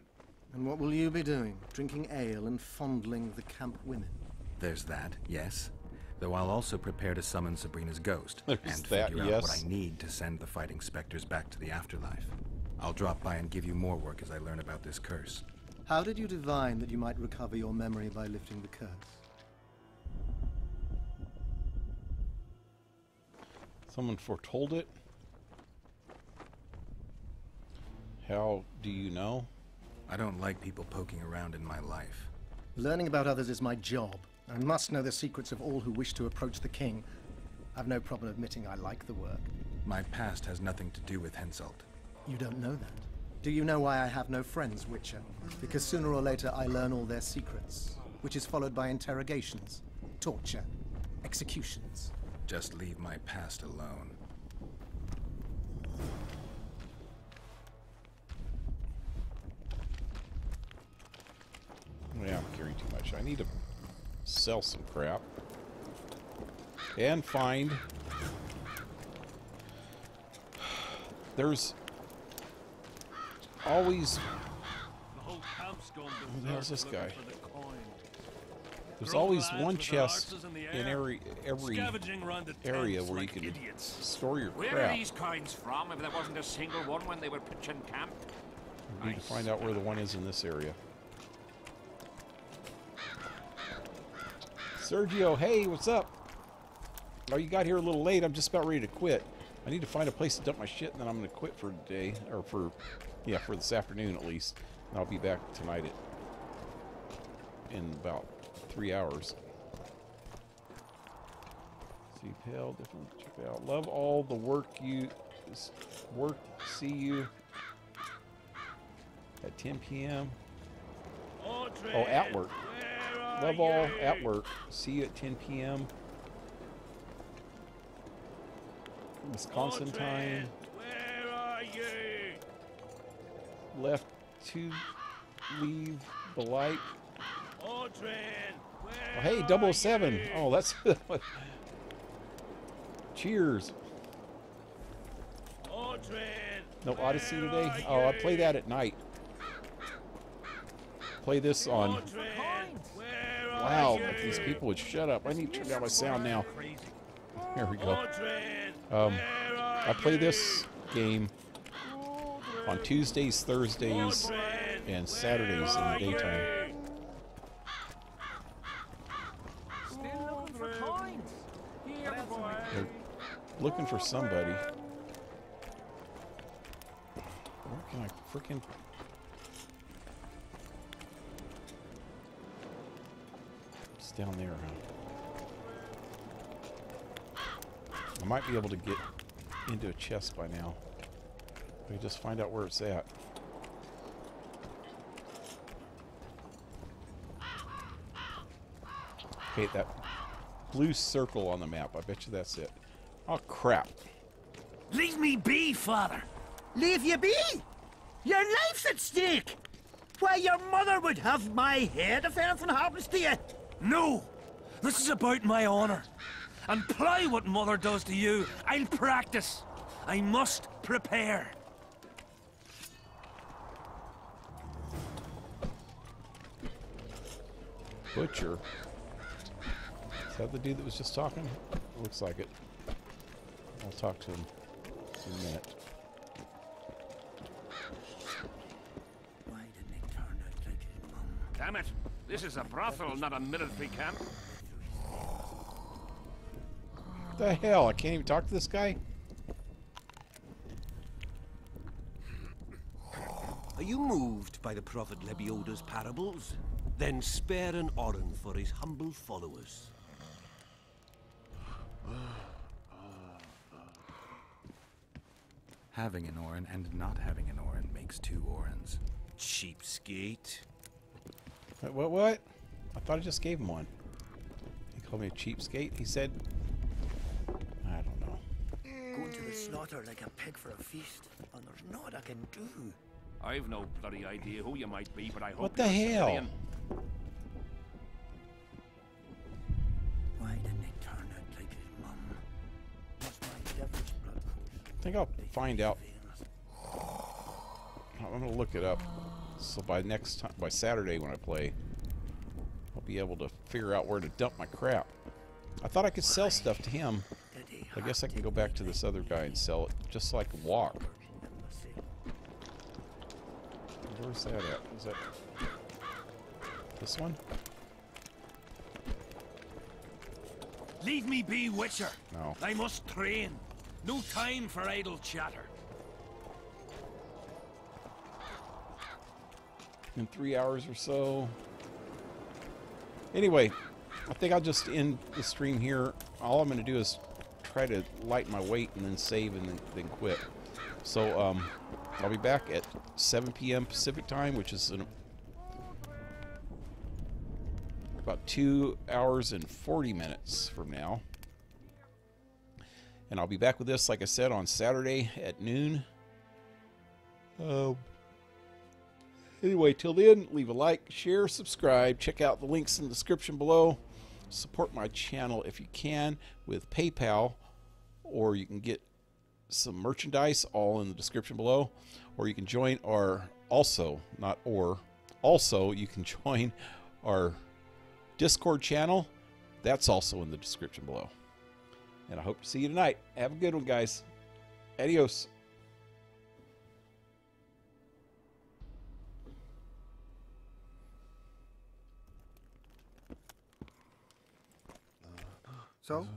And what will you be doing? Drinking ale and fondling the camp women? There's that, yes. Though I'll also prepare to summon Sabrina's ghost There's and that, figure yes. out what I need to send the fighting specters back to the afterlife. I'll drop by and give you more work as I learn about this curse. How did you divine that you might recover your memory by lifting the curse? Someone foretold it? How do you know? I don't like people poking around in my life. Learning about others is my job. I must know the secrets of all who wish to approach the king. I've no problem admitting I like the work. My past has nothing to do with Henselt. You don't know that. Do you know why I have no friends, Witcher? Because sooner or later I learn all their secrets, which is followed by interrogations, torture, executions. Just leave my past alone. Yeah, I'm carrying too much. I need to sell some crap. And find... There's always... The whole camp's gone to Who the hell's this guy? for the coin. There's always one chest in every area where you can store your Where crap. are these coins from if there wasn't a single one when they were pitching camp? We need to find out where the one is in this area. Sergio, hey, what's up? Oh, you got here a little late. I'm just about ready to quit. I need to find a place to dump my shit, and then I'm going to quit for today, or for this afternoon at least. And I'll be back tonight in about 3 hours. See, Pale, different. Check it out. Love all the work you See you at 10 p.m. Oh, at work. Love all at work. See you at 10 p.m. Wisconsin time. Where are you? Left to leave the light. Audrey, Oh, hey, 007. Oh, that's... Cheers. Audrey, No Odyssey today? Oh, I play that at night. Play this on... Wow, if these people would shut up. I need to turn down my sound now. Here we go. I play this game on Tuesdays, Thursdays, and Saturdays in the daytime. Still looking for coins. They're looking for somebody. Where can I frickin'... It's down there, huh? I might be able to get into a chest by now. We just find out where it's at. Okay, that blue circle on the map. I bet you that's it. Oh, crap. Leave me be, father. Leave you be? Your life's at stake. Why, your mother would have my head if anything happens to you. No! This is about my honor. And ply what mother does to you, I'll practice. I must prepare. Butcher. Is that the dude that was just talking? Looks like it. I'll talk to him in a minute. Damn it! This is a brothel, not a military camp. What the hell? I can't even talk to this guy? Are you moved by the Prophet Lebioda's parables? Then spare an oren for his humble followers. Having an oren and not having an oren makes two orens. Cheapskate. What? I thought I just gave him one. He called me a cheapskate, he said. I don't know. Going to the slaughter like a pig for a feast, and there's naught I can do. I've no bloody idea who you might be, but I hope What the you're a hell? civilian. Why didn't he turn out like his mum? Must my devil's blood course. I think I'll find out I'm gonna look it up. So by next time, by Saturday when I play, I'll be able to figure out where to dump my crap. I thought I could sell stuff to him. I guess I can go back to this other guy and sell it just so I can walk. Where's that at? Is that this one? Leave me be, Witcher. No. I must train. No time for idle chatter. In 3 hours or so. Anyway, I think I'll just end the stream here. All I'm going to do is try to lighten my weight and then save and then quit. So I'll be back at 7 p.m. Pacific time, which is in about 2 hours and 40 minutes from now. And I'll be back with this, like I said, on Saturday at noon. Anyway, till then, leave a like, share, subscribe. Check out the links in the description below. Support my channel if you can with PayPal, or you can get some merchandise, all in the description below. Or you can join our, also you can join our Discord channel. That's also in the description below. And I hope to see you tonight. Have a good one, guys. Adios. So,